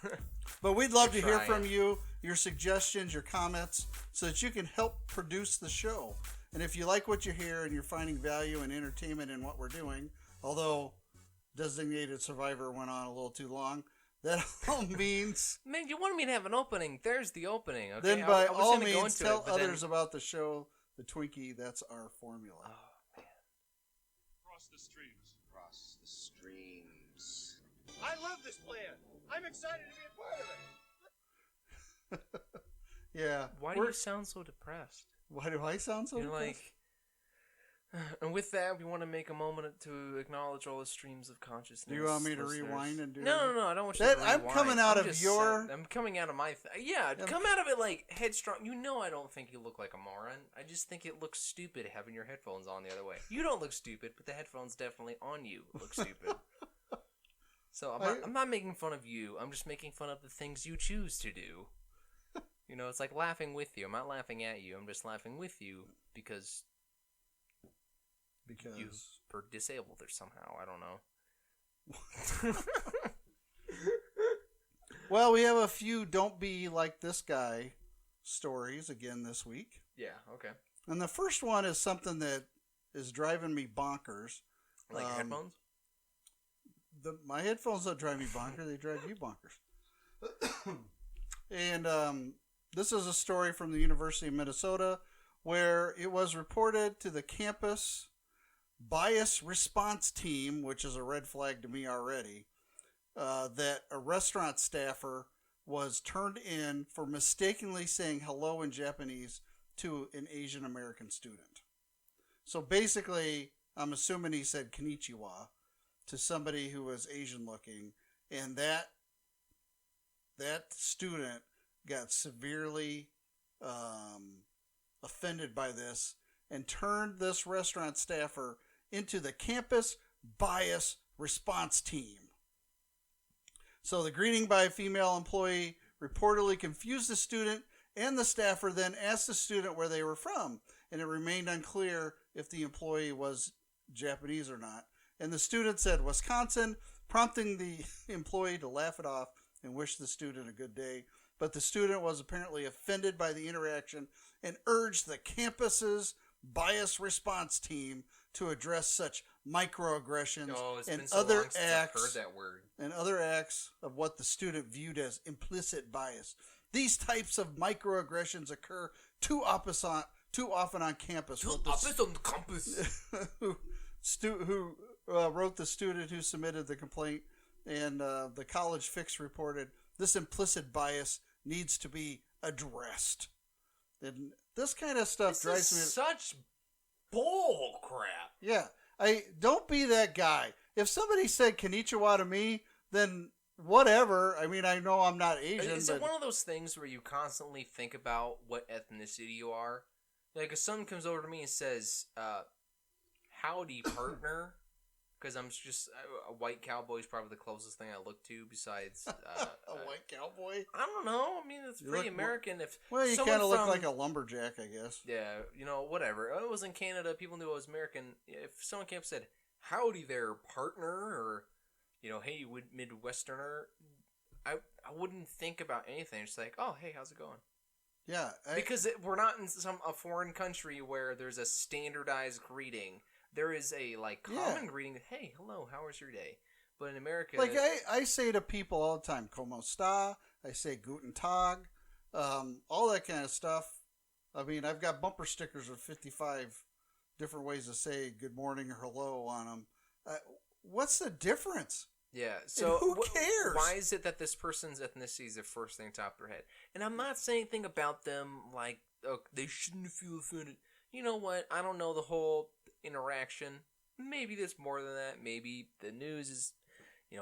Yeah. But we'd love to hear from you, your suggestions, your comments, so that you can help produce the show. And if you like what you hear and you're finding value and entertainment in what we're doing, although Designated Survivor went on a little too long, that all means... Man, you wanted me to have an opening. There's the opening. Okay? Then by I was all gonna go means, into tell it, others about the show, The Twinkie. That's our formula. Oh, man. Across the streams. Across the streams. I love this plan. I'm excited to be a part of it. Yeah. Why do you sound so depressed? Why do I sound so You're depressed? like... And with that, we want to make a moment to acknowledge all the streams of consciousness. Do you want me to listeners. rewind and do No, I don't want you that? to rewind. I'm coming out I'm of just your... I'm coming out of my... come out of it like headstrong. You know I don't think you look like a moron. I just think it looks stupid having your headphones on the other way. You don't look stupid, but the headphones definitely on you look stupid. So I'm not making fun of you. I'm just making fun of the things you choose to do. You know, it's like laughing with you. I'm not laughing at you. I'm just laughing with you because you are disabled or somehow. I don't know. Well, we have a few don't be like this guy stories again this week. Yeah, okay. And the first one is something that is driving me bonkers. Like headphones? My headphones don't drive me bonkers. They drive you bonkers. And this is a story from the University of Minnesota where it was reported to the campus bias response team, which is a red flag to me already, that a restaurant staffer was turned in for mistakenly saying hello in Japanese to an Asian American student. So basically, I'm assuming he said konnichiwa to somebody who was Asian looking, and that student got severely offended by this and turned this restaurant staffer into the campus bias response team. So the greeting by a female employee reportedly confused the student, and the staffer then asked the student where they were from, and it remained unclear if the employee was Japanese or not. And the student said Wisconsin, prompting the employee to laugh it off and wish the student a good day. But the student was apparently offended by the interaction and urged the campus's bias response team to address such microaggressions and other acts I've heard that word. and other acts of what the student viewed as implicit bias. These types of microaggressions occur too often on campus. On the campus. who wrote the student who submitted the complaint, and the College Fix reported this implicit bias needs to be addressed. And this kind of stuff drives me such bull crap. Yeah, don't be that guy. If somebody said konnichiwa to me, then whatever. I mean, I know I'm not Asian. Is it one of those things where you constantly think about what ethnicity you are? Like if someone comes over to me and says, howdy partner, because I'm just a white cowboy is probably the closest thing I look to besides a white cowboy. I don't know. I mean, it's pretty American. You kind of look like a lumberjack, I guess. Yeah, whatever. I was in Canada. People knew I was American. If someone came up and said, "Howdy there, partner," or "Hey, Midwesterner," I wouldn't think about anything. It's like, "Oh, hey, how's it going?" Yeah, because we're not in a foreign country where there's a standardized greeting. There is a common greeting. Hey, hello, how was your day? But in America, I say to people all the time, "Como sta?" I say "Guten Tag," all that kind of stuff. I mean, I've got bumper stickers with 55 different ways to say good morning or hello on them. What's the difference? Yeah, so and who cares? Why is it that this person's ethnicity is the first thing top of their head? And I'm not saying anything about them like they shouldn't feel offended. You know what? I don't know the whole interaction. Maybe there's more than that. Maybe the news is,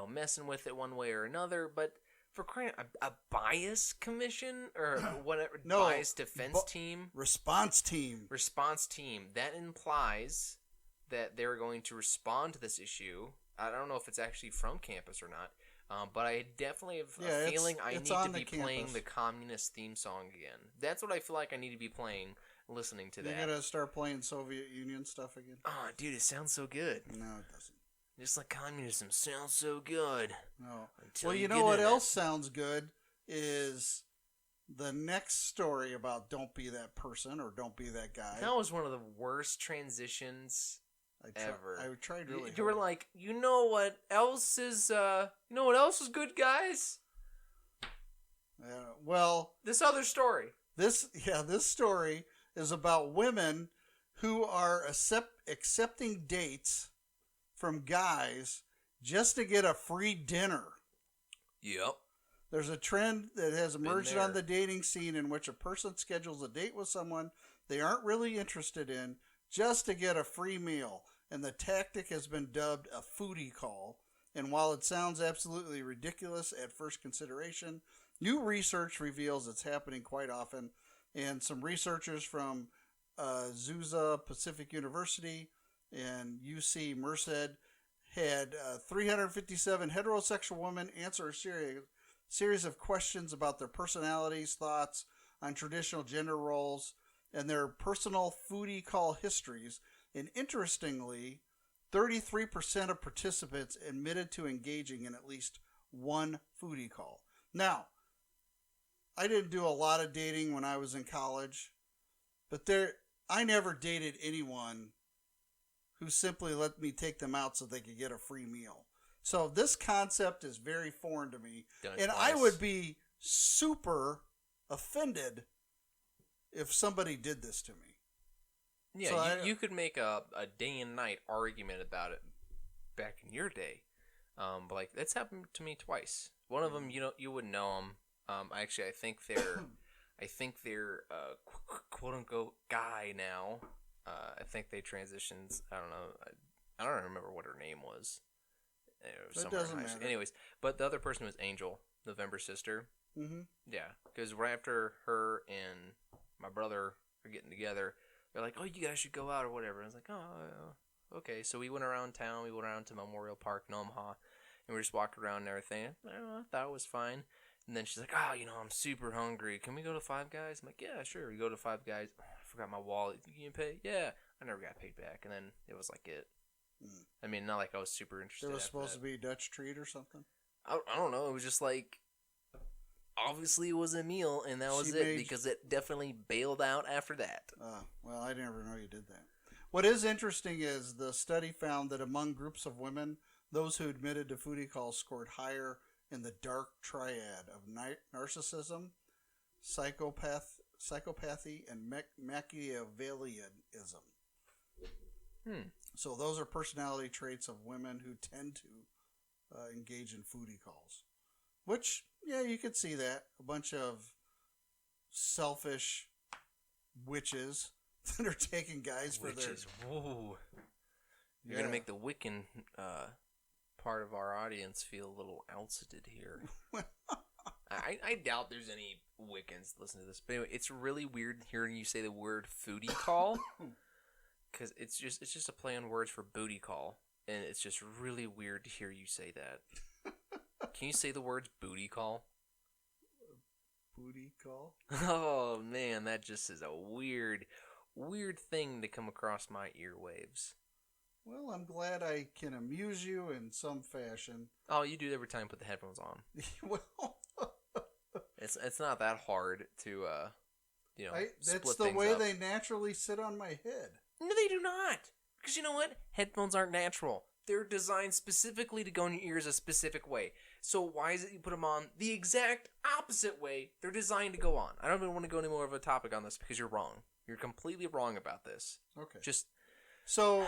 messing with it one way or another. But for crying, a bias commission or whatever, bias defense team, response team. That implies that they're going to respond to this issue. I don't know if it's actually from campus or not, but I definitely have a feeling I need to be playing the communist theme song again. That's what I feel like I need to be playing, listening to that. You're going to start playing Soviet Union stuff again? Oh, dude, it sounds so good. No, it doesn't. Just like communism sounds so good. No. Well, you know what else sounds good is the next story about don't be that person or don't be that guy. That was one of the worst transitions ever. I tried really You were hard. like, you know what else is good, guys? Well, This other story. this story is about women who are accepting dates from guys just to get a free dinner. Yep. There's a trend that has emerged there. on the dating scene in which a person schedules a date with someone they aren't really interested in just to get a free meal, and the tactic has been dubbed a foodie call. And while it sounds absolutely ridiculous at first consideration, new research reveals it's happening quite often, and some researchers from Azusa Pacific University and UC Merced had 357 heterosexual women answer a series of questions about their personalities, thoughts on traditional gender roles, and their personal foodie call histories. And interestingly, 33% of participants admitted to engaging in at least one foodie call. Now, I didn't do a lot of dating when I was in college, but I never dated anyone who simply let me take them out so they could get a free meal. So this concept is very foreign to me, and I would be super offended if somebody did this to me. Yeah, So you could make a day and night argument about it back in your day. But like that's happened to me twice. One of them, you wouldn't know them. Actually, I think they're quote unquote guy now. I think they transitioned. I don't know. I don't remember what her name was. It doesn't matter. Anyways, but the other person was Angel, November's sister. Mm-hmm. Yeah, because right after her and my brother are getting together, they're like, "Oh, you guys should go out or whatever." And I was like, "Oh, okay." So we went around town. We went around to Memorial Park in Omaha, and we just walked around and everything. I thought it was fine. And then she's like, "Oh, I'm super hungry. Can we go to Five Guys?" I'm like, "Yeah, sure." We go to Five Guys. Oh, I forgot my wallet. You can pay? Yeah. I never got paid back, and then it was like it. I mean, not like I was super interested. There was supposed to be a Dutch treat or something. I don't know. It was just like, obviously it was a meal, and that was it, because it definitely bailed out after that. Well, I never know you did that. What is interesting is the study found that among groups of women, those who admitted to foodie calls scored higher in the dark triad of narcissism, psychopathy, and Machiavellianism. So those are personality traits of women who tend to engage in foodie calls. Which, yeah, you could see that. A bunch of selfish witches that are taking guys for their... Whoa. You're going to make the Wiccan part of our audience feel a little ousted here. I doubt there's any Wiccans that listen to this. But anyway, it's really weird hearing you say the word foodie call. Because it's just a play on words for booty call. And it's just really weird to hear you say that. Can you say the words booty call? Booty call? Oh, man, that just is a weird thing to come across my earwaves. Well, I'm glad I can amuse you in some fashion. Oh, you do every time you put the headphones on. Well, it's not that hard to, that's split the things way up. they naturally sit on my head. No, they do not. Because you know what? Headphones aren't natural. They're designed specifically to go in your ears a specific way. So why is it you put them on the exact opposite way they're designed to go on? I don't even want to go any more of a topic on this because you're wrong. You're completely wrong about this. Okay. So,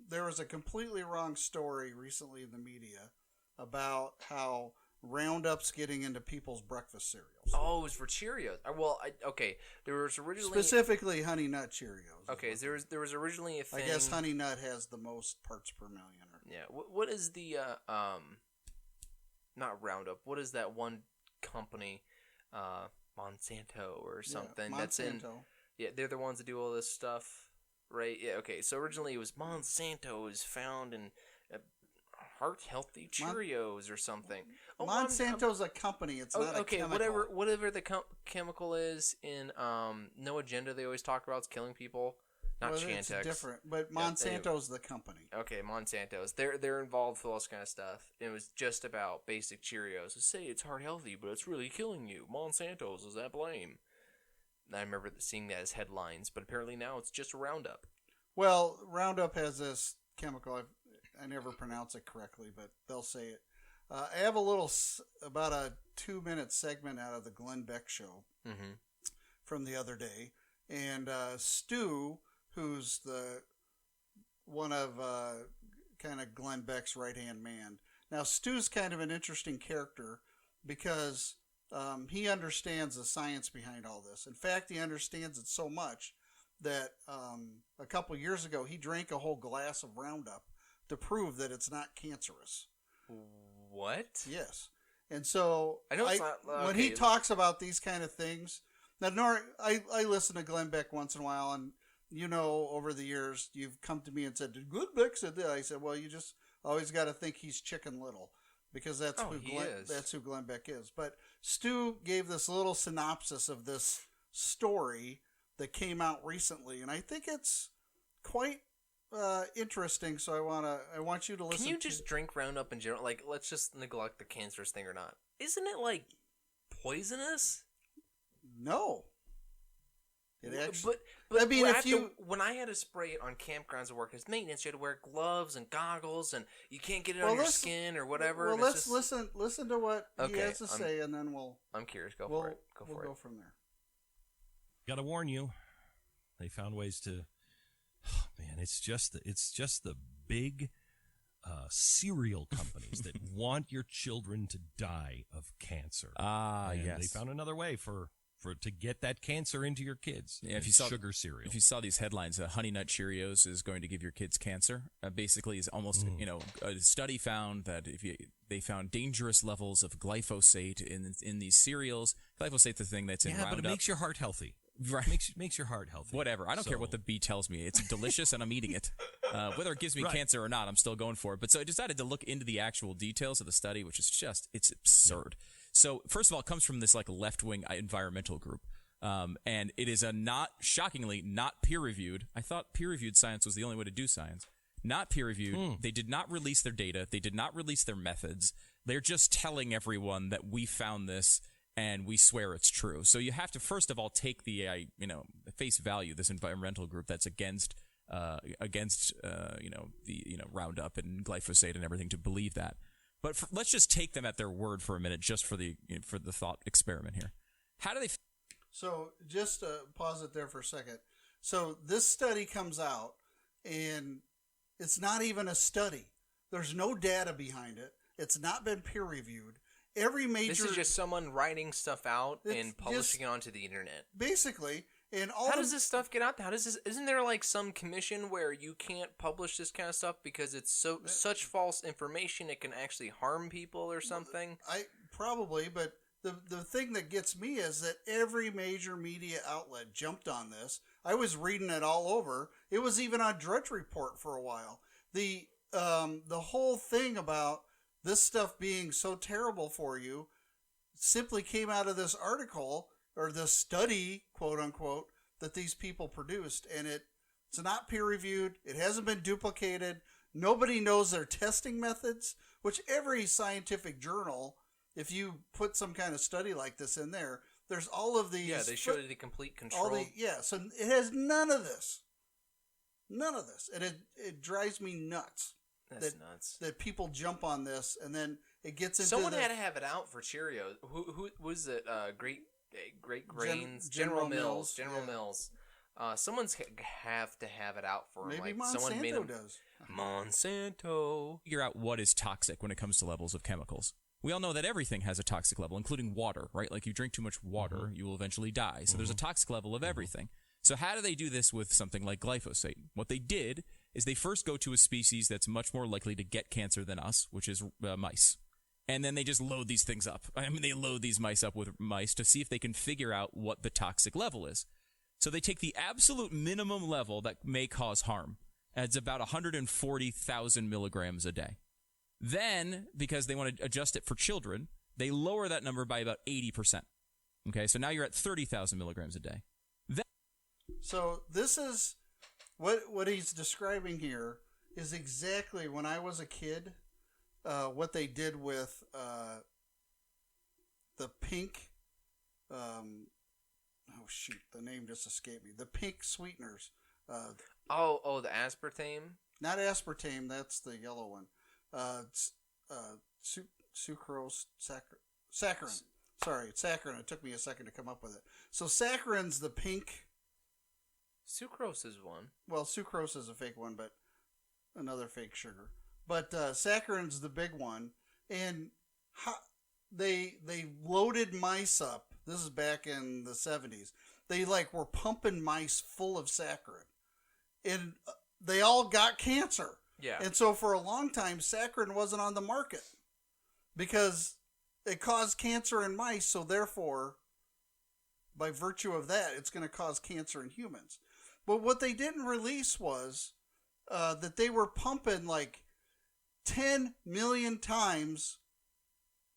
there was a completely wrong story recently in the media about how Roundup's getting into people's breakfast cereals. Oh, it was for Cheerios. There was originally... Specifically Honey Nut Cheerios. Okay, there was originally a thing... I guess Honey Nut has the most parts per million. Yeah, what is the, not Roundup, what is that one company, Monsanto or something? Yeah, that's in... Monsanto. Yeah, they're the ones that do all this stuff, right? Yeah, okay, so originally it was Monsanto is found in... heart-healthy Cheerios or something. Monsanto's a company. It's not a chemical. Whatever the chemical is in No Agenda they always talk about is killing people. not well, Chantix. It's different, but Yeah, Monsanto's the company. Okay, Monsanto's. They're involved with all this kind of stuff. It was just about basic Cheerios. They say it's heart healthy, but it's really killing you. Monsanto's is at blame. I remember seeing that as headlines, but apparently now it's just Roundup. Well, Roundup has this chemical. I never pronounce it correctly, but they'll say it. I have about a 2-minute segment out of the Glenn Beck show from the other day, and Stu, who's one of kind of Glenn Beck's right-hand man. Now, Stu's kind of an interesting character because he understands the science behind all this. In fact, he understands it so much that a couple years ago he drank a whole glass of Roundup to prove that it's not cancerous. What? Yes. And so I know it's not, when he talks about these kind of things, now I listen to Glenn Beck once in a while, and over the years you've come to me and said, "Did Glenn Beck said that?" I said, "Well, you just always got to think he's Chicken Little, because that's who Glenn Beck is." But Stu gave this little synopsis of this story that came out recently, and I think it's quite interesting. So I want you to listen. Can you just drink Roundup in general? Like, let's just neglect the cancerous thing or not. Isn't it like poisonous? No. It actually. But I mean, when I had to spray it on campgrounds to work as maintenance, you had to wear gloves and goggles, and you can't get it on your skin or whatever. Well, let's listen to what he has to say, and then I'm curious. Go for it. We'll go from there. Got to warn you, they found ways to. Oh, man, it's just the big cereal companies that want your children to die of cancer. Yes. They found another way to get that cancer into your kids. Yeah, if you saw sugar cereal. If you saw these headlines, Honey Nut Cheerios is going to give your kids cancer. Basically, is almost a study found that they found dangerous levels of glyphosate in these cereals. Glyphosate's the thing that's in Roundup. But it makes your heart healthy. Right. Makes your heart healthy. Whatever. I don't care what the bee tells me. It's delicious and I'm eating it. Whether it gives me cancer or not, I'm still going for it. But so I decided to look into the actual details of the study, which is it's absurd. So first of all, it comes from this like left-wing environmental group. And it is shockingly not peer-reviewed. I thought peer-reviewed science was the only way to do science. Not peer-reviewed. They did not release their data. They did not release their methods. They're just telling everyone that we found this and we swear it's true. So you have to first of all take the face value, this environmental group that's against Roundup and glyphosate and everything, to believe that. But let's just take them at their word for a minute, just for the thought experiment here. How do they? So just pause it there for a second. So this study comes out, and it's not even a study. There's no data behind it. It's not been peer reviewed. This is just someone writing stuff out and publishing it onto the internet. Basically, and how does this stuff get out there? Isn't there like some commission where you can't publish this kind of stuff because it's such false information it can actually harm people or something? Probably, but the thing that gets me is that every major media outlet jumped on this. I was reading it all over. It was even on Drudge Report for a while. The whole thing about this stuff being so terrible for you simply came out of this article or this study, quote unquote, that these people produced. And it's not peer reviewed. It hasn't been duplicated. Nobody knows their testing methods, which every scientific journal, if you put some kind of study like this in there, there's all of these. Yeah, they show you the complete control. So it has none of this. None of this. And it drives me nuts. That's nuts. That people jump on this, and then it gets into. Someone had to have it out for Cheerios. Who was it? Great Grains, General Mills. General Mills. Someone's have to have it out for maybe them. Monsanto someone made does. Monsanto. Figure out what is toxic when it comes to levels of chemicals. We all know that everything has a toxic level, including water, right? Like you drink too much water, you will eventually die. So there's a toxic level of everything. So how do they do this with something like glyphosate? What they did is they first go to a species that's much more likely to get cancer than us, which is mice. And then they just load these things up. I mean, they load these mice up with mice to see if they can figure out what the toxic level is. So they take the absolute minimum level that may cause harm. It's about 140,000 milligrams a day. Then, because they want to adjust it for children, they lower that number by about 80%. Okay, so now you're at 30,000 milligrams a day. So this is what he's describing here is exactly when I was a kid, what they did with the pink. The name just escaped me. The pink sweeteners. The aspartame. Not aspartame. That's the yellow one. Sucrose, saccharin. Sorry, it's saccharin. It took me a second to come up with it. So saccharin's the pink. Sucrose is one. Well, sucrose is a fake one, but another fake sugar. But saccharin's the big one, and they loaded mice up. This is back in the 70s. They were pumping mice full of saccharin, and they all got cancer. Yeah. And so for a long time, saccharin wasn't on the market because it caused cancer in mice. So therefore, by virtue of that, it's going to cause cancer in humans. But what they didn't release was that they were pumping 10 million times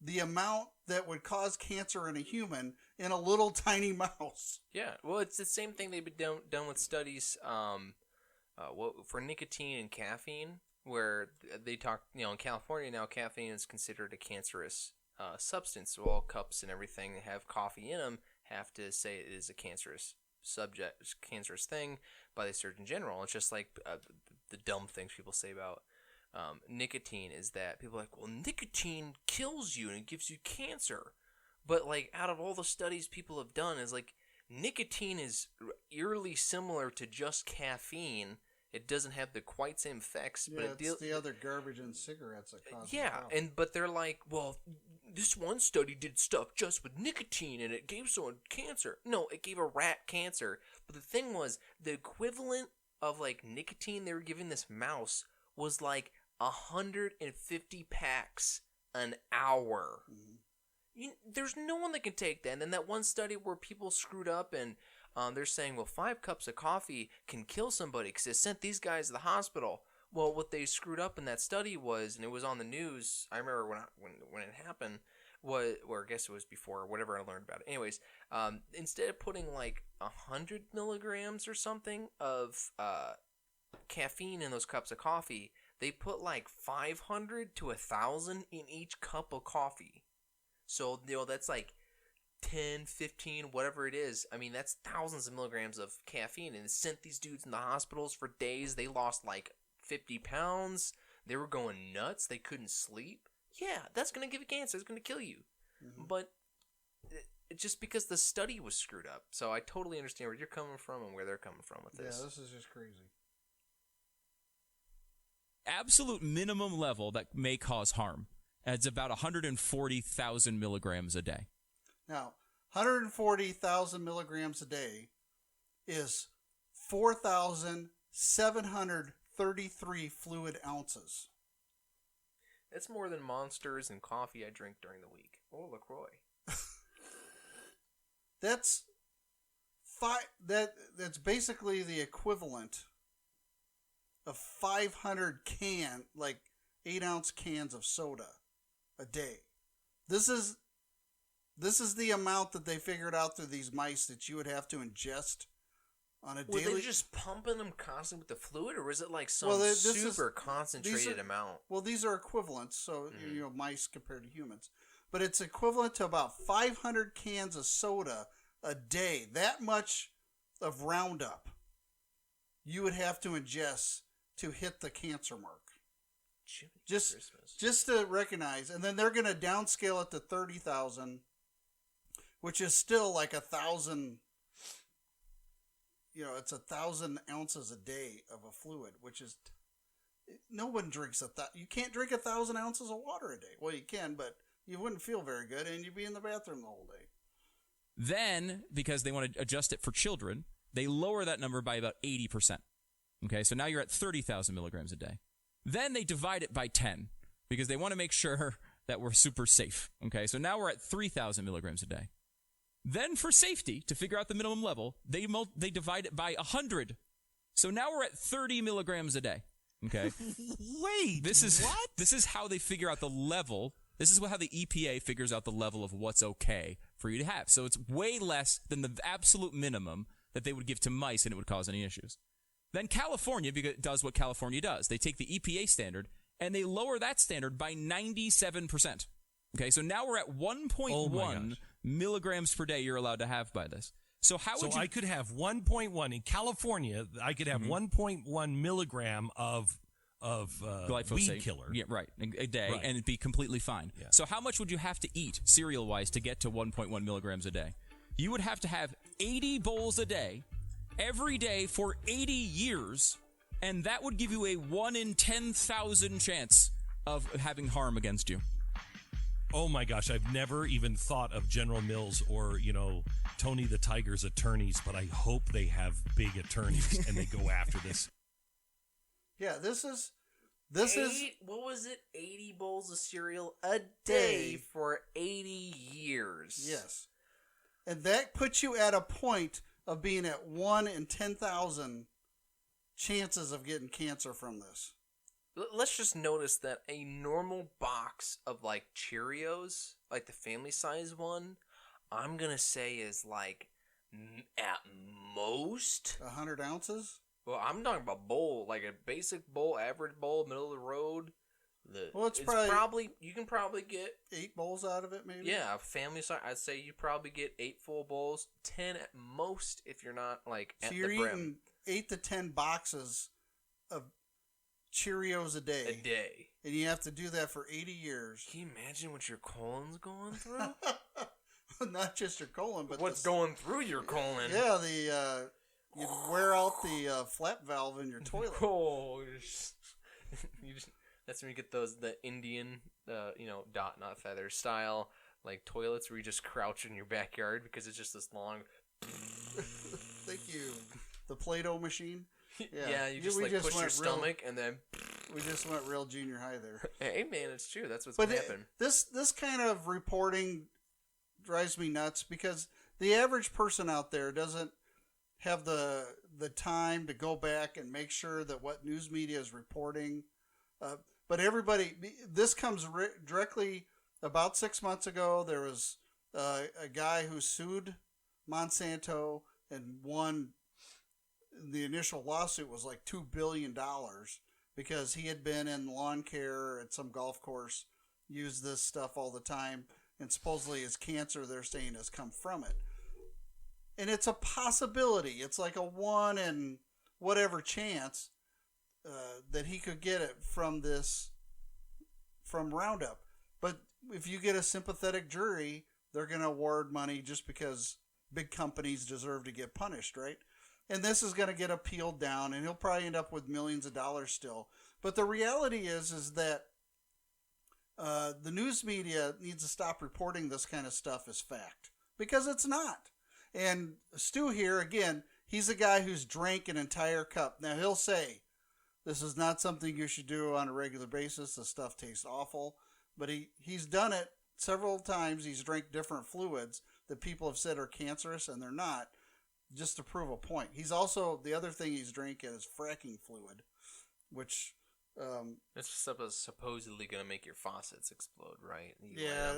the amount that would cause cancer in a human in a little tiny mouse. Yeah, well, it's the same thing they've been done with studies for nicotine and caffeine, where they talk, in California now, caffeine is considered a cancerous substance. So all cups and everything that have coffee in them have to say it is a cancerous thing by the Surgeon General. It's just like the dumb things people say about nicotine is that people are like, well, nicotine kills you and it gives you cancer. But out of all the studies people have done, is nicotine is eerily similar to just caffeine. It doesn't have the quite same effects. Yeah, but it's the other garbage in cigarettes that cause yeah, the problem. but they're like, well, this one study did stuff just with nicotine and it gave someone cancer. No, it gave a rat cancer. But the thing was, the equivalent of nicotine they were giving this mouse was 150 packs an hour. Mm-hmm. There's no one that can take that. And then that one study where people screwed up and they're saying, well, 5 cups of coffee can kill somebody because it sent these guys to the hospital. Well, what they screwed up in that study was, and it was on the news, I remember when it happened, or I guess it was before, whatever I learned about it. Anyways, instead of putting 100 milligrams or something of caffeine in those cups of coffee, they put 500 to 1,000 in each cup of coffee. So, that's 10, 15, whatever it is. I mean, that's thousands of milligrams of caffeine, and it sent these dudes in the hospitals for days. They lost 50 pounds. They were going nuts. They couldn't sleep. Yeah, that's going to give you cancer. It's going to kill you. Mm-hmm. But just because the study was screwed up. So I totally understand where you're coming from and where they're coming from with this. Yeah, this is just crazy. Absolute minimum level that may cause harm. It's about 140,000 milligrams a day. Now, 140,000 milligrams a day is 4,733 fluid ounces. That's more than Monsters and coffee I drink during the week. Or LaCroix. That's basically the equivalent of 500 8-ounce cans of soda a day. This is the amount that they figured out through these mice that you would have to ingest on a daily. Were they just pumping them constantly with the fluid, or was it some super concentrated amount? Well, these are equivalents, so mice compared to humans, but it's equivalent to about 500 cans of soda a day. That much of Roundup you would have to ingest to hit the cancer mark. Just to recognize, and then they're going to downscale it to 30,000, which is still 1,000. It's 1,000 ounces a day of a fluid, which is no one drinks you can't drink 1,000 ounces of water a day. Well, you can, but you wouldn't feel very good, and you'd be in the bathroom the whole day. Then, because they want to adjust it for children, they lower that number by about 80%. Okay, so now you're at 30,000 milligrams a day. Then they divide it by 10 because they want to make sure that we're super safe. Okay, so now we're at 3,000 milligrams a day. Then for safety, to figure out the minimum level, they divide it by 100. So now we're at 30 milligrams a day. Okay. Wait, this is what? This is how they figure out the level. This is how the EPA figures out the level of what's okay for you to have. So it's way less than the absolute minimum that they would give to mice, and it would cause any issues. Then California does what California does. They take the EPA standard and they lower that standard by 97%. Okay, so now we're at 1.1 milligrams per day you're allowed to have by this. So how would you... I could have 1.1 in California. I could have 1.1 milligram of glyphosate, weed killer. Yeah, right, a day, Right. and it'd be completely fine. Yeah. So how much would you have to eat cereal-wise to get to 1.1 milligrams a day? You would have to have 80 bowls a day, every day for 80 years, and that would give you a 1 in 10,000 chance of having harm against you. Oh my gosh, I've never even thought of General Mills or, Tony the Tiger's attorneys, but I hope they have big attorneys and they go after this. Yeah, this is what was it? 80 bowls of cereal a day for 80 years. Yes. And that puts you at a point of being at 1 in 10,000 chances of getting cancer from this. Let's just notice that a normal box of like Cheerios, like the family size one, I'm going to say is like at most 100 ounces? Well, I'm talking about bowl, like a basic bowl, average bowl, middle of the road. It's probably you can probably get 8 bowls out of it, maybe. Yeah, family size. I'd say you probably get 8 full bowls, 10 at most if you're not like at so you're the brim. eating 8 to 10 boxes of Cheerios a day. A day, and you have to do that for 80 years. Can you imagine what your colon's going through? Not just your colon, but what's going through your colon? Yeah, you wear out the flap valve in your toilet. Oh, that's when you get the Indian, dot not feather style like toilets where you just crouch in your backyard because it's just this long. Thank you. The Play-Doh machine. Yeah, you just push your stomach and then. We just went real junior high there. Hey man, it's true. That's what's gonna happen. This kind of reporting drives me nuts because the average person out there doesn't have the time to go back and make sure that what news media is reporting. But everybody, this comes directly about 6 months ago. There was a guy who sued Monsanto and won. The initial lawsuit was like $2 billion because he had been in lawn care at some golf course, used this stuff all the time, and supposedly his cancer, they're saying, has come from it. And it's a possibility. It's like a 1 in whatever chance that he could get it from Roundup. But if you get a sympathetic jury, they're going to award money just because big companies deserve to get punished, right? And this is going to get appealed down, and he'll probably end up with millions of dollars still. But the reality is that the news media needs to stop reporting this kind of stuff as fact, because it's not. And Stu here, again, he's a guy who's drank an entire cup. Now, he'll say, this is not something you should do on a regular basis. The stuff tastes awful. But he's done it several times. He's drank different fluids that people have said are cancerous, and they're not, just to prove a point. He's also, the other thing he's drinking is fracking fluid, which... it's supposedly going to make your faucets explode, right?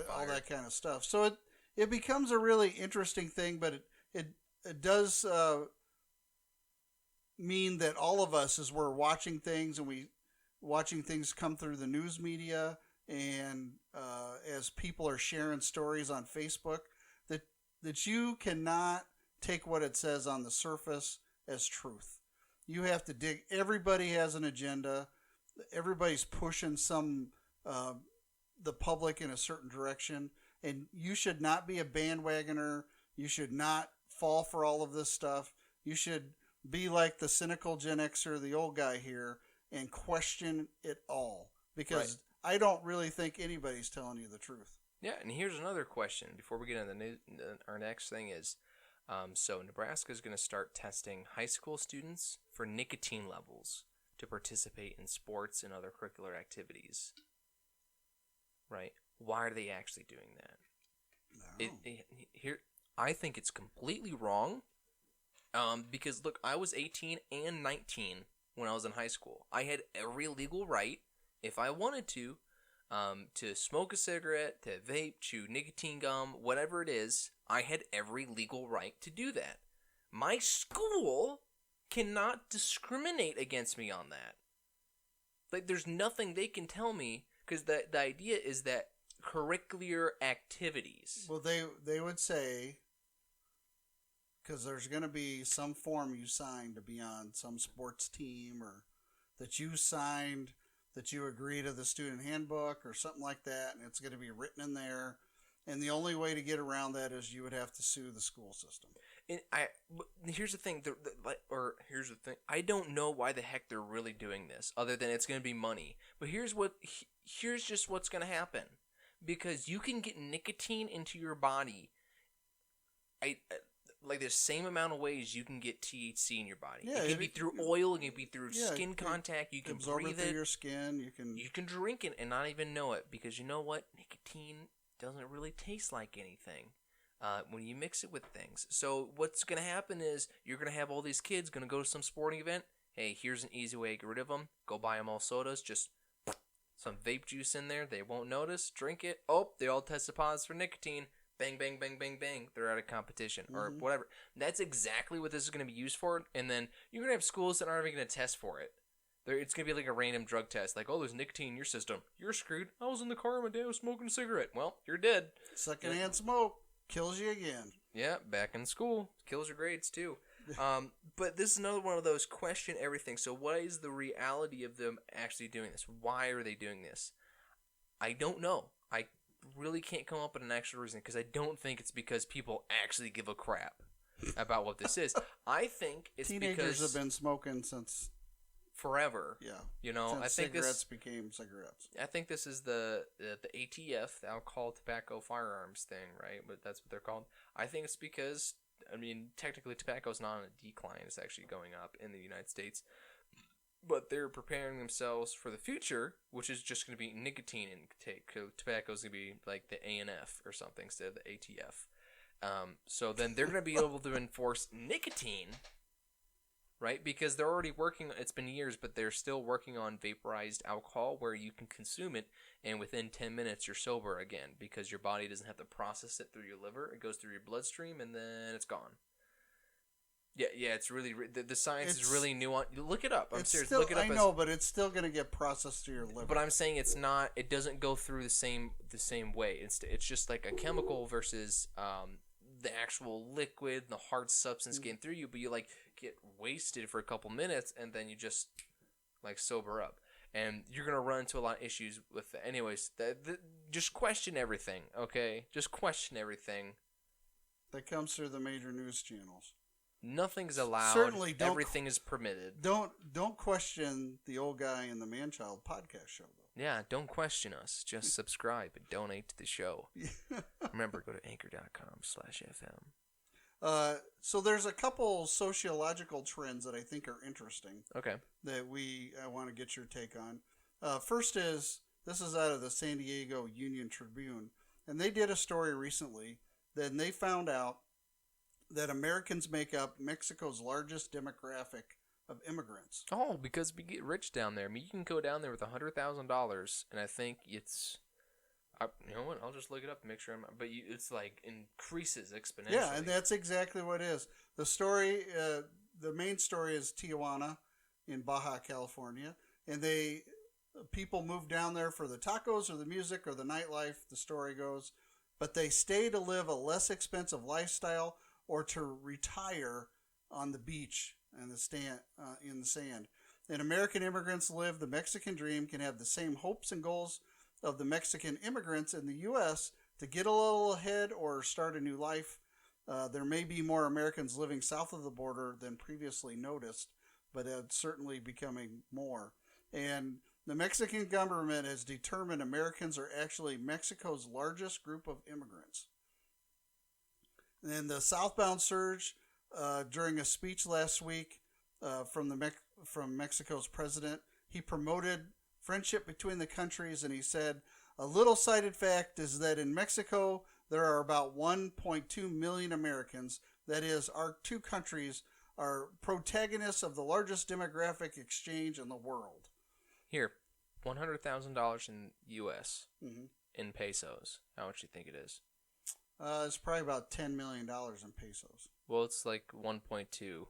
All that kind of stuff. So it becomes a really interesting thing, but it does mean that all of us, as we're watching things and watching things come through the news media, and as people are sharing stories on Facebook, that you cannot take what it says on the surface as truth. You have to dig. Everybody has an agenda. Everybody's pushing the public in a certain direction, and you should not be a bandwagoner. You should not fall for all of this stuff. You should be like the cynical Gen Xer, the old guy here, and question it all, because I don't really think anybody's telling you the truth. Yeah, and here's another question before we get into our next thing is, so Nebraska is going to start testing high school students for nicotine levels to participate in sports and other curricular activities. Right? Why are they actually doing that? Here, I think it's completely wrong. Because look, I was 18 and 19 when I was in high school. I had every legal right, if I wanted to smoke a cigarette, to vape, chew nicotine gum, whatever it is. I had every legal right to do that. My school cannot discriminate against me on that. Like, there's nothing they can tell me, because the idea is that curricular activities. Well, they would say, because there's going to be some form you signed to be on some sports team, or that you signed that you agree to the student handbook or something like that, and it's going to be written in there. And the only way to get around that is you would have to sue the school system. And here's the thing, here's the thing. I don't know why the heck they're really doing this, other than it's going to be money. But here's just what's going to happen, because you can get nicotine into your body. Like the same amount of ways you can get THC in your body. Yeah, it can be through oil, it can be through skin contact. You can absorb breathe it through your skin. You can drink it and not even know it, because you know what? Nicotine doesn't really taste like anything when you mix it with things. So what's going to happen is you're going to have all these kids going to go to some sporting event. Hey, here's an easy way to get rid of them. Go buy them all sodas. Just some vape juice in there. They won't notice. Drink it. Oh, they all tested positive for nicotine. Bang, bang, bang, bang, bang. They're out of competition or whatever. That's exactly what this is going to be used for. And then you're going to have schools that aren't even going to test for it. It's going to be like a random drug test. Like, oh, there's nicotine in your system. You're screwed. I was in the car and my dad was smoking a cigarette. Well, you're dead. Secondhand smoke kills you again. Yeah, back in school. Kills your grades, too. But this is another one of those question everything. So what is the reality of them actually doing this? Why are they doing this? I don't know. I really can't come up with an actual reason, because I don't think it's because people actually give a crap about what this is. I think it's Teenagers because have been smoking since forever. Yeah. You know, since I think cigarettes became cigarettes. I think this is the ATF, the Alcohol, Tobacco, Firearms thing, right? But that's what they're called. I think it's because, I mean, technically tobacco is not on a decline. It's actually going up in the United States. But they're preparing themselves for the future, which is just going to be nicotine intake. So tobacco is going to be like the ANF or something instead of the ATF. So then they're going to be able to enforce nicotine, right? Because they're already working, it's been years, but they're still working on vaporized alcohol where you can consume it and within 10 minutes you're sober again, because your body doesn't have to process it through your liver. It goes through your bloodstream and then it's gone. Yeah, it's really, the science is really nuanced. Look it up. I'm serious. Still, look it up. I know, but it's still going to get processed through your liver. But I'm saying it's not, it doesn't go through the same way. It's just like a chemical versus the actual liquid, the hard substance getting through you, but you like get wasted for a couple minutes and then you just like sober up. And you're going to run into a lot of issues with that. Anyways, just question everything, okay? Just question everything. That comes through the major news channels. Nothing's allowed. Certainly don't. Everything is permitted. Don't question the old guy in the Manchild podcast show, though. Yeah, don't question us. Just subscribe and donate to the show. Remember, go to anchor.com/FM. So there's a couple sociological trends that I think are interesting. Okay. That I want to get your take on. First is, this is out of the San Diego Union Tribune, and they did a story recently. Then they found out that Americans make up Mexico's largest demographic of immigrants. Oh, because we get rich down there. I mean, you can go down there with $100,000, and I think it's, you know what? I'll just look it up and make sure but it's like increases exponentially. Yeah, and that's exactly what it is. The story, the main story is Tijuana in Baja California, and people move down there for the tacos or the music or the nightlife, the story goes, but they stay to live a less expensive lifestyle or to retire on the beach and in the sand. And American immigrants live the Mexican dream, can have the same hopes and goals of the Mexican immigrants in the U.S. to get a little ahead or start a new life. There may be more Americans living south of the border than previously noticed, but it's certainly becoming more. And the Mexican government has determined Americans are actually Mexico's largest group of immigrants. And the southbound surge during a speech last week from Mexico's president, he promoted friendship between the countries, and he said, a little cited fact is that in Mexico, there are about 1.2 million Americans. That is, our two countries are protagonists of the largest demographic exchange in the world. Here, $100,000 in U.S. Mm-hmm. in pesos. How much do you think it is? It's probably about $10 million in pesos. Well, it's like 1.2.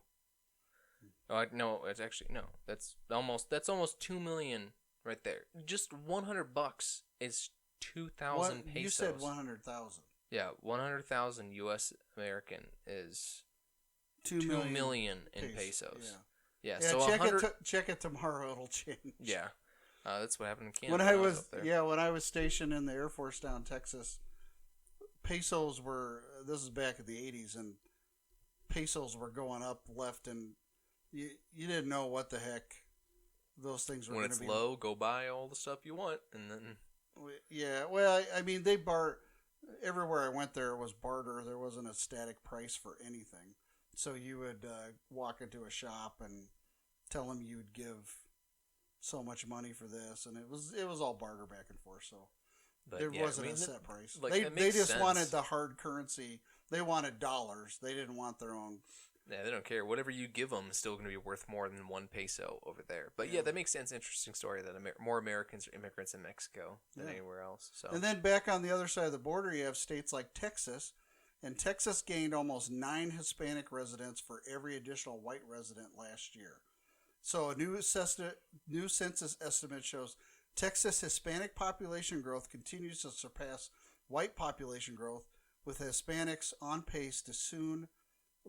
No, it's actually no. That's almost 2 million right there. Just $100 is 2,000 pesos. You said 100,000. Yeah, 100,000 U.S. American is 2 million in pesos. Yeah. Yeah. So check it tomorrow. It'll change. Yeah. That's what happened in Canada. When I was stationed in the Air Force down in Texas, pesos were. This is back in the 80s, and pesos were going up left, and you didn't know what the heck those things were. When it's low, go buy all the stuff you want, and then. Yeah, well, I mean, they everywhere I went. There was barter. There wasn't a static price for anything. So you would walk into a shop and tell them you would give so much money for this, and it was all barter back and forth. So there wasn't a set price. Like, they just wanted the hard currency. They wanted dollars. They didn't want their own. Yeah, they don't care. Whatever you give them is still going to be worth more than 1 peso over there. But yeah, that makes sense. Interesting story that more Americans are immigrants in Mexico than anywhere else. So. And then back on the other side of the border, you have states like Texas. And Texas gained almost 9 Hispanic residents for every additional white resident last year. So a new census estimate shows Texas Hispanic population growth continues to surpass white population growth, with Hispanics on pace to soon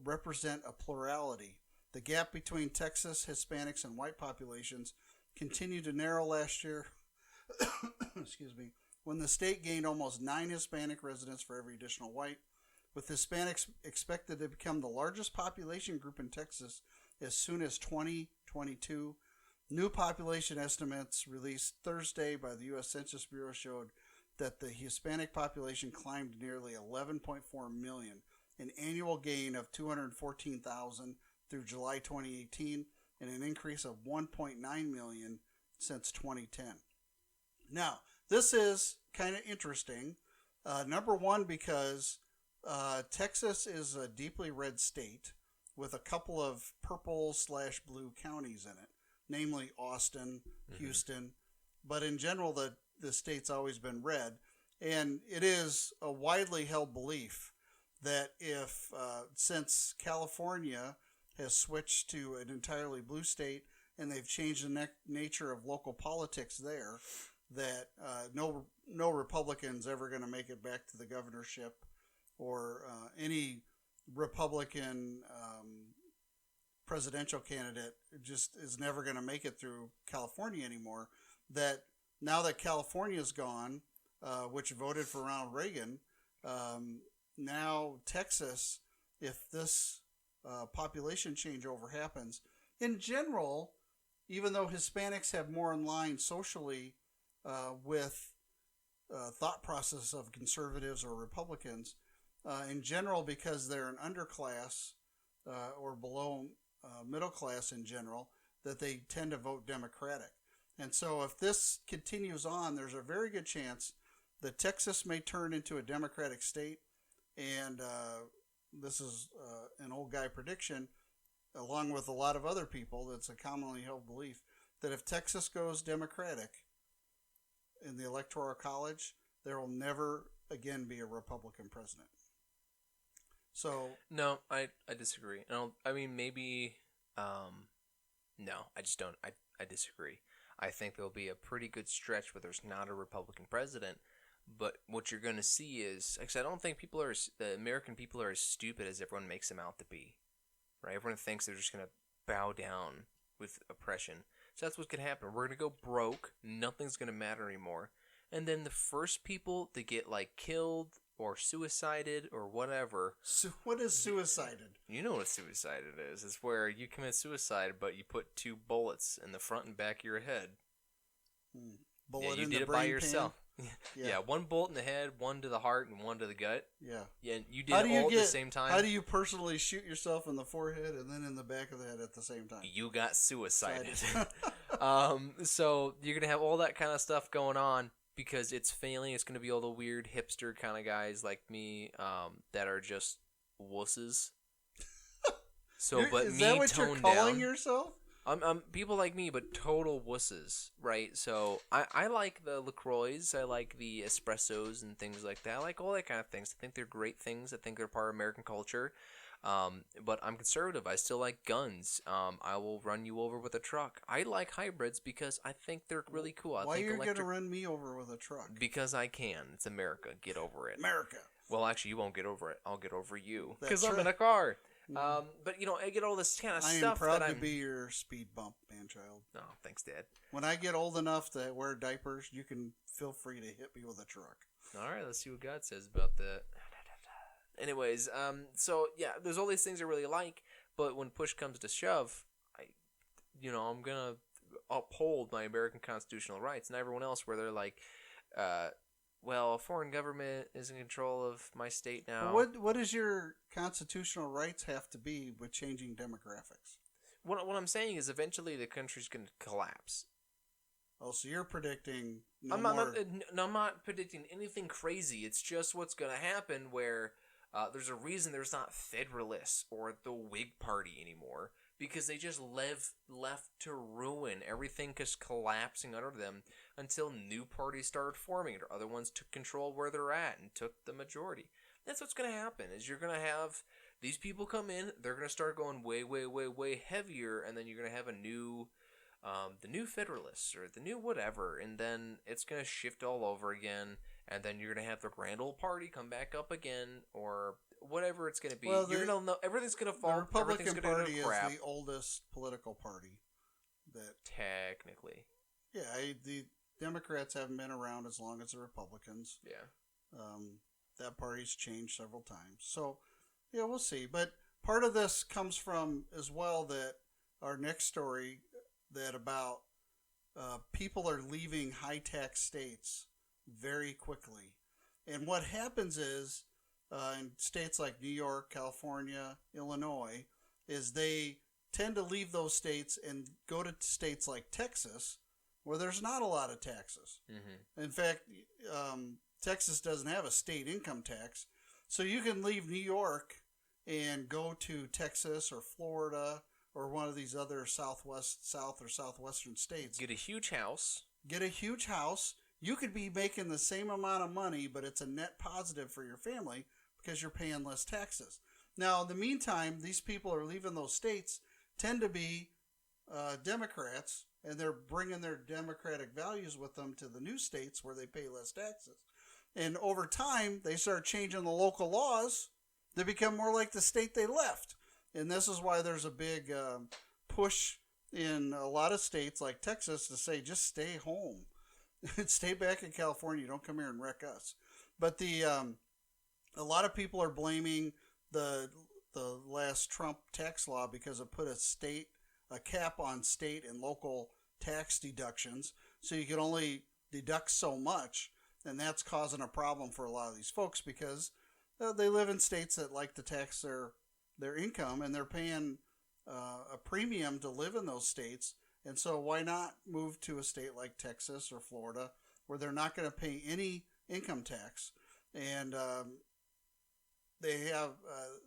represent a plurality. The gap between Texas Hispanics and white populations continued to narrow last year. Excuse me. When the state gained almost 9 Hispanic residents for every additional white, with Hispanics expected to become the largest population group in Texas as soon as 2022. New population estimates released Thursday by the U.S. Census Bureau showed that the Hispanic population climbed to nearly 11.4 million, an annual gain of 214,000 through July 2018, and an increase of 1.9 million since 2010. Now, this is kind of interesting. Number one, because Texas is a deeply red state with a couple of purple/blue counties in it, namely Austin, Houston. But in general, the state's always been red. And it is a widely held belief that since California has switched to an entirely blue state and they've changed the nature of local politics there, that no Republican's ever going to make it back to the governorship, or any Republican presidential candidate just is never going to make it through California anymore. That now that California's gone, which voted for Ronald Reagan, now Texas, if this population changeover happens, in general, even though Hispanics have more in line socially with thought process of conservatives or Republicans, in general, because they're an underclass or below middle class in general, that they tend to vote Democratic. And so if this continues on, there's a very good chance that Texas may turn into a Democratic state. And this is an old guy prediction, along with a lot of other people. That's a commonly held belief that if Texas goes Democratic in the Electoral College, there will never again be a Republican president. So no, I disagree. I mean, maybe, no, I just don't. I disagree. I think there'll be a pretty good stretch where there's not a Republican president. But what you're going to see is, because I don't think the American people are as stupid as everyone makes them out to be, right? Everyone thinks they're just going to bow down with oppression. So that's what could happen. We're going to go broke. Nothing's going to matter anymore. And then the first people to get killed or suicided or whatever. So what is suicided? You know what suicided is. It's where you commit suicide, but you put 2 bullets in the front and back of your head. Bullet you in did the it by brain yourself. Yeah. 1 bullet in the head, 1 to the heart, and 1 to the gut. Yeah. And you did it all at the same time. How do you personally shoot yourself in the forehead and then in the back of the head at the same time? You got suicided. So you're going to have all that kind of stuff going on because it's failing. It's going to be all the weird hipster kind of guys like me that are just wusses. Is that what you're calling yourself? People like me, but total wusses, right? So I like the LaCroix, I like the espressos and things like that. I like all that kind of things. I think they're great things. I think they're part of American culture. But I'm conservative. I still like guns. I will run you over with a truck. I like hybrids because I think they're really cool. Why are you going to run me over with a truck? Because I can. It's America. Get over it. America. Well, actually, you won't get over it. I'll get over you. That's Because I'm right. in a car. But, you know, I get all this kind of I stuff am proud that to I'm... be your speed bump, Manchild. Oh, thanks, Dad. When I get old enough to wear diapers, you can feel free to hit me with a truck. All right, let's see what God says about that. Anyways, so yeah, there's all these things I really like, but when push comes to shove, I'm gonna uphold my American constitutional rights, and everyone else where they're like, well, a foreign government is in control of my state now. What does your constitutional rights have to be with changing demographics? What I'm saying is eventually the country's gonna collapse. Oh, so you're predicting I'm not predicting anything crazy. It's just what's gonna happen where there's a reason there's not Federalists or the Whig Party anymore, because they just left to ruin everything, just collapsing under them until new parties started forming or other ones took control where they're at and took the majority. That's what's going to happen, is you're going to have these people come in, they're going to start going way, way, way, way heavier, and then you're going to have the new Federalists or the new whatever, and then it's going to shift all over again. And then you're going to have the grand old party come back up again, or whatever it's going to be. Well, you're going to know everything's going to fall. The Republican everything's gonna Party go to is crap. the oldest political party. That Technically. Yeah, the Democrats haven't been around as long as the Republicans. Yeah. That party's changed several times. So, yeah, we'll see. But part of this comes from, as well, that our next story, that about people are leaving high-tax states very quickly. And what happens is, in states like New York, California, Illinois, is they tend to leave those states and go to states like Texas, where there's not a lot of taxes. Mm-hmm. In fact, Texas doesn't have a state income tax. So you can leave New York and go to Texas or Florida or one of these other south or southwestern states. Get a huge house. You could be making the same amount of money, but it's a net positive for your family because you're paying less taxes. Now, in the meantime, these people are leaving those states, tend to be Democrats, and they're bringing their democratic values with them to the new states where they pay less taxes. And over time, they start changing the local laws to become more like the state they left. And this is why there's a big push in a lot of states like Texas to say, just stay home. Stay back in California. Don't come here and wreck us. But a lot of people are blaming the last Trump tax law because it put a cap on state and local tax deductions, so you can only deduct so much, and that's causing a problem for a lot of these folks because they live in states that like to tax their income, and they're paying a premium to live in those states. And so why not move to a state like Texas or Florida where they're not going to pay any income tax? And they have,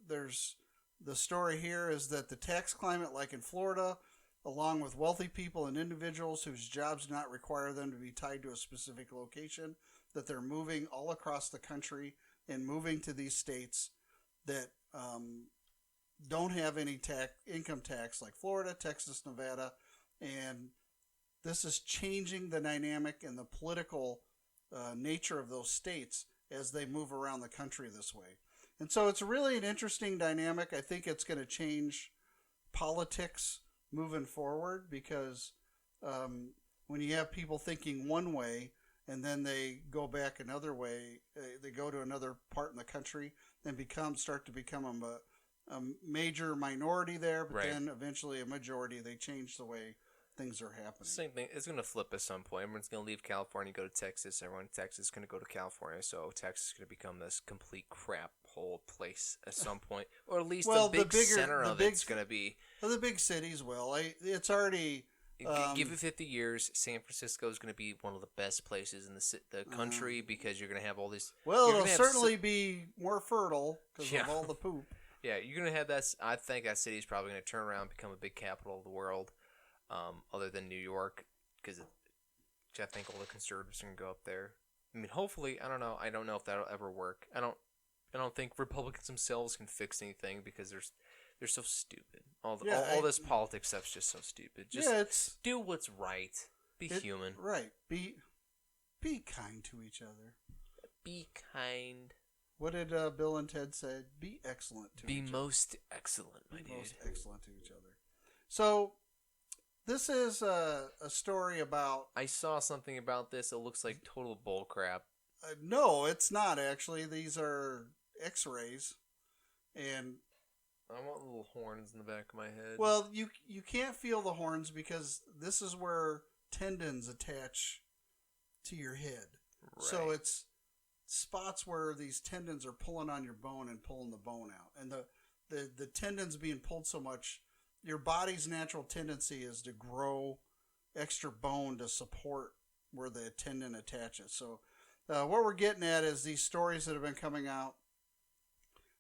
there's the story here is that the tax climate, like in Florida, along with wealthy people and individuals whose jobs do not require them to be tied to a specific location, that they're moving all across the country and moving to these states that don't have any income tax, like Florida, Texas, Nevada. And this is changing the dynamic and the political nature of those states as they move around the country this way. And so it's really an interesting dynamic. I think it's going to change politics moving forward because when you have people thinking one way and then they go back another way, they go to another part in the country and start to become a major minority there, but right. Then eventually a majority. They change the way things are happening. Same thing. It's going to flip at some point. Everyone's going to leave California, go to Texas. Everyone in Texas is going to go to California. So Texas is going to become this complete crap hole place at some point, or at least the big center of it's going to be. Well, the big cities will. It's already. Give it 50 years, San Francisco is going to be one of the best places in the country because you're going to have all these. Well, it'll certainly be more fertile because of all the poop. Yeah, you're going to have that. I think that city is probably going to turn around and become a big capital of the world, other than New York, because I think all the conservatives are going to go up there. I mean, hopefully, I don't know. I don't know if that'll ever work. think Republicans themselves can fix anything because they're so stupid. All this politics stuff's just so stupid. Just do what's right. Be human. Right. Be kind to each other. Be kind. What did Bill and Ted say? Be excellent to each other. Be most excellent, my dude. Most excellent to each other. So, this is a story about... I saw something about this. It looks like total bullcrap. No, it's not, actually. These are x-rays. And... I want little horns in the back of my head. Well, you can't feel the horns because this is where tendons attach to your head. Right. So it's spots where these tendons are pulling on your bone and pulling the bone out. And the tendons being pulled so much, your body's natural tendency is to grow extra bone to support where the tendon attaches. So what we're getting at is these stories that have been coming out.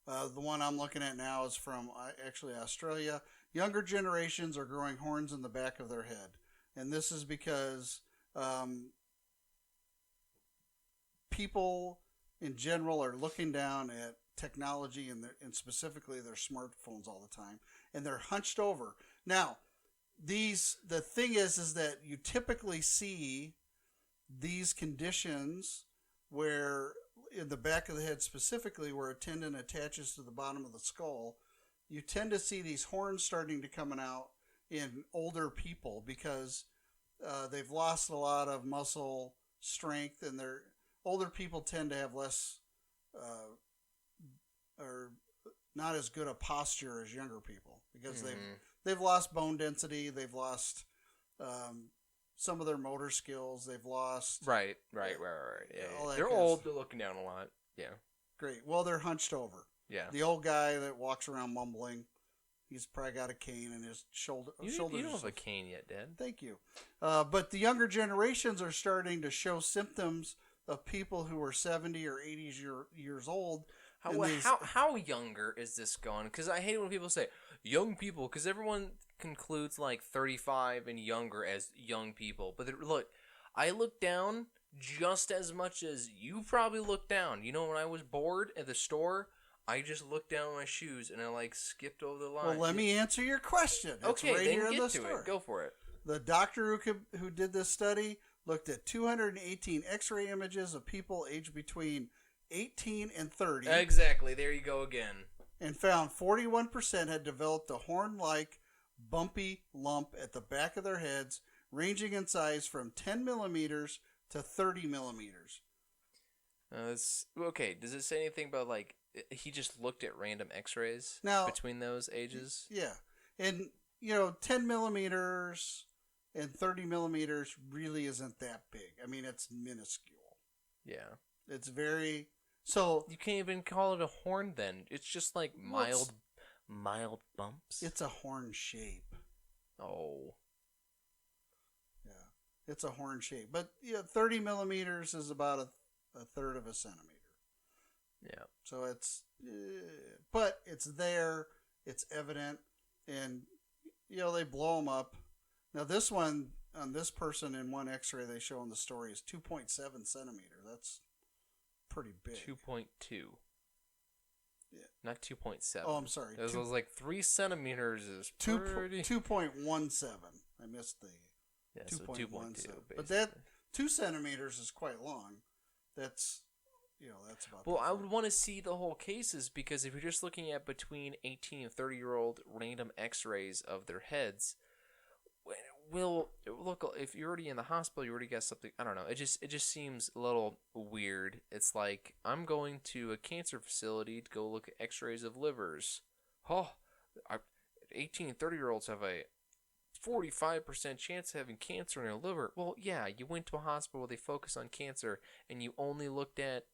The one I'm looking at now is from actually Australia. Younger generations are growing horns in the back of their head. And this is because people in general are looking down at technology and specifically their smartphones all the time. And they're hunched over. Now, the thing is that you typically see these conditions where... in the back of the head specifically, where a tendon attaches to the bottom of the skull, you tend to see these horns starting to come out in older people because they've lost a lot of muscle strength, and older people tend to have less or not as good a posture as younger people because they've lost bone density, they've lost some of their motor skills, they've lost... Right. Yeah. They're old, they're looking down a lot. Yeah. Great. Well, they're hunched over. Yeah. The old guy that walks around mumbling, he's probably got a cane in his shoulder. You don't have a cane yet, Dad. Thank you. But the younger generations are starting to show symptoms of people who are 70 or 80 years old. How younger is this going? Because I hate when people say young people, because everyone concludes like 35 and younger as young people. But look, I look down just as much as you probably look down. You know, when I was bored at the store, I just looked down at my shoes and I skipped over the line. Well, let me answer your question. Okay, right then here get in the to story. it. Go for it. The doctor who did this study looked at 218 X-ray images of people aged between 18 and 30. Exactly. There you go again. And found 41% had developed a horn-like bumpy lump at the back of their heads, ranging in size from 10 millimeters to 30 millimeters. Okay, does it say anything about, he just looked at random x-rays between those ages? Yeah. And, 10 millimeters and 30 millimeters really isn't that big. I mean, it's minuscule. Yeah. It's very... So... You can't even call it a horn then. It's just mild bumps. It's a horn shape. Oh. Yeah. It's a horn shape. But 30 millimeters is about a third of a centimeter. Yeah. So it's... but it's there. It's evident. And, they blow them up. Now this one, on this person in one x-ray they show in the story is 2.7 centimeter. That's pretty big. 2.2. Yeah. Not 2.7. Oh, I'm sorry. It was 3 centimeters is 2.17. I missed the 2.17. But that 2 centimeters is quite long. That's, that's about... Well, I would want to see the whole cases because if you're just looking at between 18 and 30-year-old random x-rays of their heads... Well, look, if you're already in the hospital, you already got something. I don't know. It just seems a little weird. It's like I'm going to a cancer facility to go look at X-rays of livers. 18 and 30-year-olds have a 45% chance of having cancer in their liver. Well, yeah, you went to a hospital where they focus on cancer, and you only looked at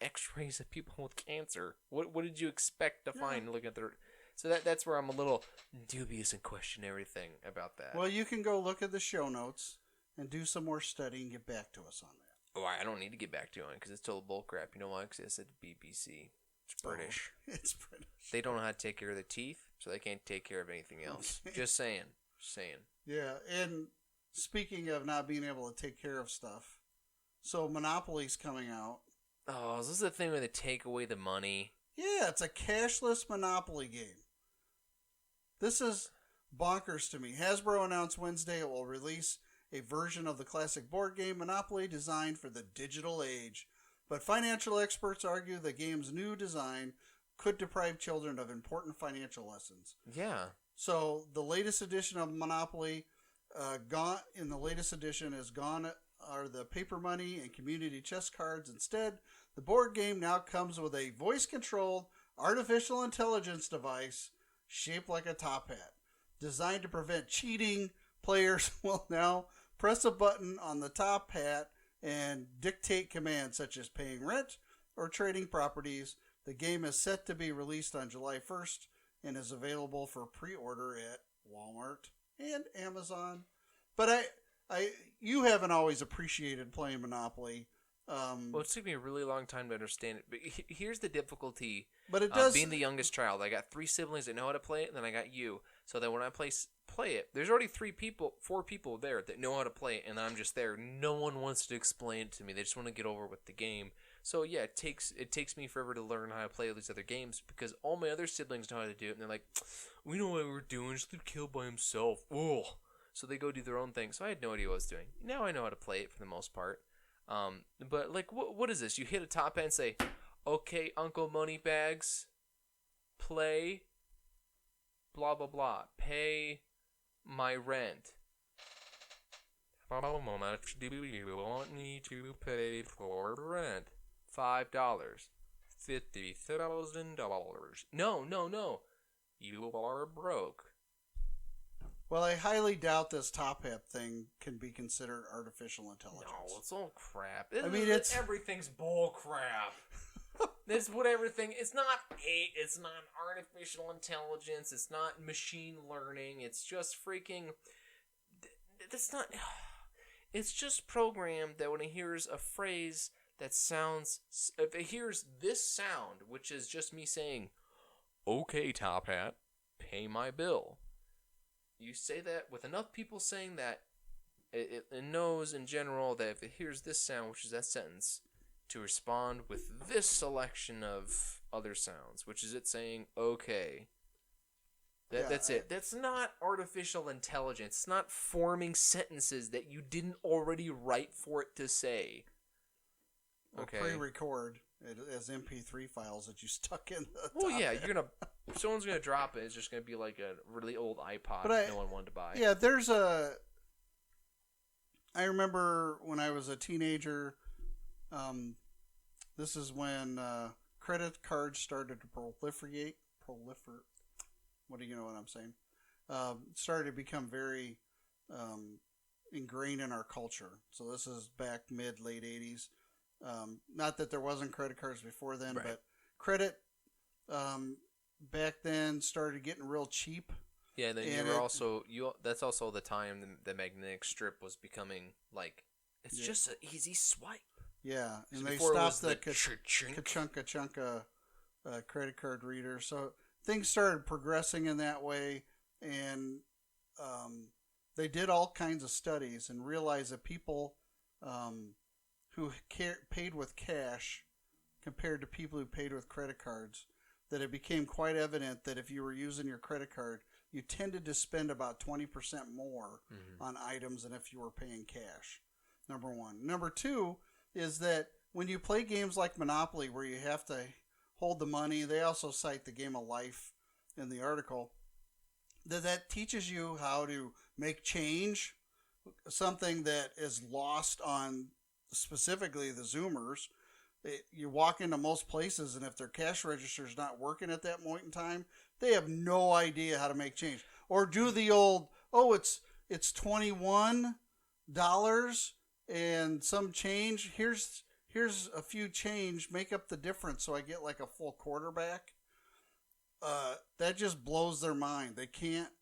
X-rays of people with cancer. What did you expect to find looking at their... So that's where I'm a little dubious and question everything about that. Well, you can go look at the show notes and do some more study and get back to us on that. Oh, I don't need to get back to it because it's total bullcrap. You know why? Because it's at BBC. It's British. Oh, it's British. They don't know how to take care of their teeth, so they can't take care of anything else. Okay. Just saying. Yeah, and speaking of not being able to take care of stuff, so Monopoly's coming out. Oh, is this the thing where they take away the money? Yeah, it's a cashless Monopoly game. This is bonkers to me. Hasbro announced Wednesday it will release a version of the classic board game Monopoly designed for the digital age. But financial experts argue the game's new design could deprive children of important financial lessons. Yeah. So the latest edition of Monopoly, in the latest edition is gone are the paper money and community chess cards. Instead, the board game now comes with a voice-controlled artificial intelligence device shaped like a top hat. Designed to prevent cheating, players will now press a button on the top hat and dictate commands such as paying rent or trading properties. The game is set to be released on July 1st and is available for pre-order at Walmart and Amazon. But you haven't always appreciated playing Monopoly. Well, it took me a really long time to understand it. But here's the difficulty. But it does being the youngest child. I got 3 siblings that know how to play it, and then I got you. So that when I play it, there's already 4 people there that know how to play it, and I'm just there. No one wants to explain it to me. They just want to get over with the game. So yeah, it takes me forever to learn how to play all these other games because all my other siblings know how to do it, and they're like, "We know what we're doing. Just let him kill by himself." Oh, so they go do their own thing. So I had no idea what I was doing. Now I know how to play it for the most part. But like, what is this? You hit a top hat and say, "Okay, Uncle Moneybags, play, blah blah blah, pay my rent." How much do you want me to pay for rent? $5. $50,000. No. You are broke. Well, I highly doubt this top hat thing can be considered artificial intelligence. No, it's all crap. It's everything's bull crap. That's what everything. It's not artificial intelligence. It's not machine learning. It's just freaking. That's not. It's just programmed that when it hears a phrase that sounds, if it hears this sound, which is just me saying, "Okay, top hat, pay my bill." You say that with enough people saying that, it knows in general that if it hears this sound, which is that sentence, to respond with this selection of other sounds, which is it saying, "Okay." That's it. That's not artificial intelligence. It's not forming sentences that you didn't already write for it to say. Okay. Pre-record it as MP3 files that you stuck in the Well, top yeah, hat. someone's gonna drop it. It's just gonna be like a really old iPod But that no one wanted to buy. Yeah, I remember when I was a teenager, this is when credit cards started to proliferate. What do you know what I'm saying? Started to become very ingrained in our culture. So this is back late 80s. Not that there wasn't credit cards before then, Right. but credit back then started getting real cheap. Yeah, then And you were also that's also the time the magnetic strip was becoming like it's just an easy swipe. Yeah, and So they before it was stopped the the cha-chink. Kachunka credit card reader. So things started progressing in that way, and they did all kinds of studies and realized that people who paid with cash compared to people who paid with credit cards, that it became quite evident that if you were using your credit card, you tended to spend about 20% more on items than if you were paying cash. Number one. Number two is that when you play games like Monopoly where you have to hold the money, they also cite the game of life in the article, that teaches you how to make change, something that is lost on specifically the Zoomers. You walk into most places, and if their cash register is not working at that point in time, they have no idea how to make change. Or do the old, it's $21 and some change. Here's a few change. Make up the difference so I get like a full quarter back. That just blows their mind. They can't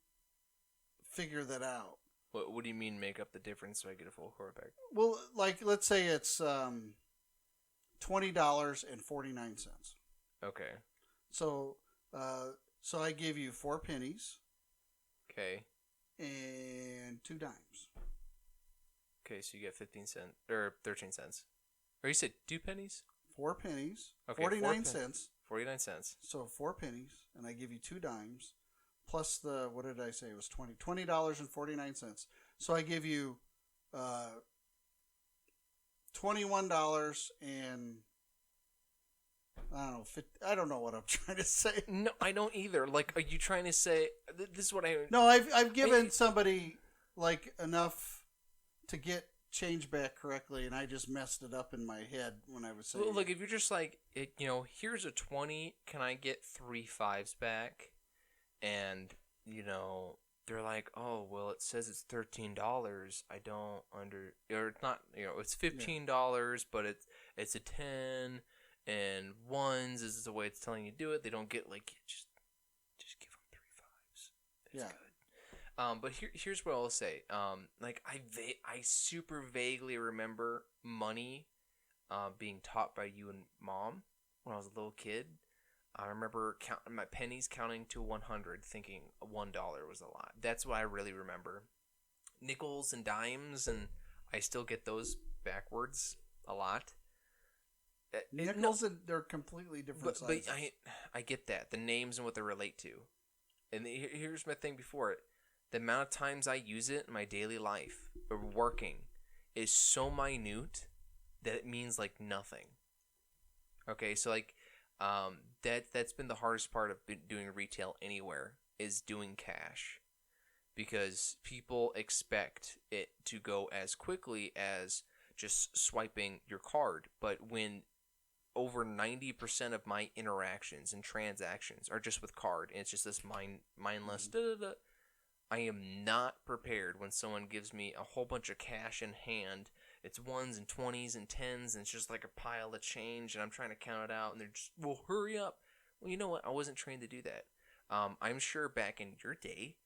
figure that out. What do you mean make up the difference so I get a full quarterback? Well, like let's say it's $20.49. Okay. So I gave you 4 pennies Okay. and 2 dimes. Okay, so you get 15 cents or 13 cents. Or you said 2 pennies? 4 pennies, Okay, 49 cents. 49 cents. So 4 pennies, and I give you 2 dimes, plus the, what did I say? It was $20.49. So I give you $21 and I don't know. I don't know what I'm trying to say. No, I don't either. Like, are you trying to say this is what I? No, I've given somebody like enough to get change back correctly, and I just messed it up in my head when I was saying. Well, look, if you're just like, here's a 20, can I get 3 5s back? And they're like, oh, well, it says it's $13. I don't or it's not. It's $15, but it's a 10. And ones is the way it's telling you to do it. They don't get like just give them 3 5s. It's good. But here's what I'll say. Like I super vaguely remember money being taught by you and Mom when I was a little kid. I remember counting my pennies, counting to 100, thinking $1 was a lot. That's what I really remember. Nickels and dimes, and I still get those backwards a lot. Nickels, they're completely different sizes. But I get that. The names and what they relate to. And here's my thing before it. The amount of times I use it in my daily life, or working, is so minute that it means like nothing. Okay, so like that's been the hardest part of doing retail anywhere, is doing cash. Because people expect it to go as quickly as just swiping your card. But when over 90% of my interactions and transactions are just with card, and it's just this mindless I am not prepared when someone gives me a whole bunch of cash in hand. It's 1s and 20s and 10s, and it's just like a pile of change, and I'm trying to count it out, and they're just, well, hurry up. Well, you know what? I wasn't trained to do that. I'm sure back in your day,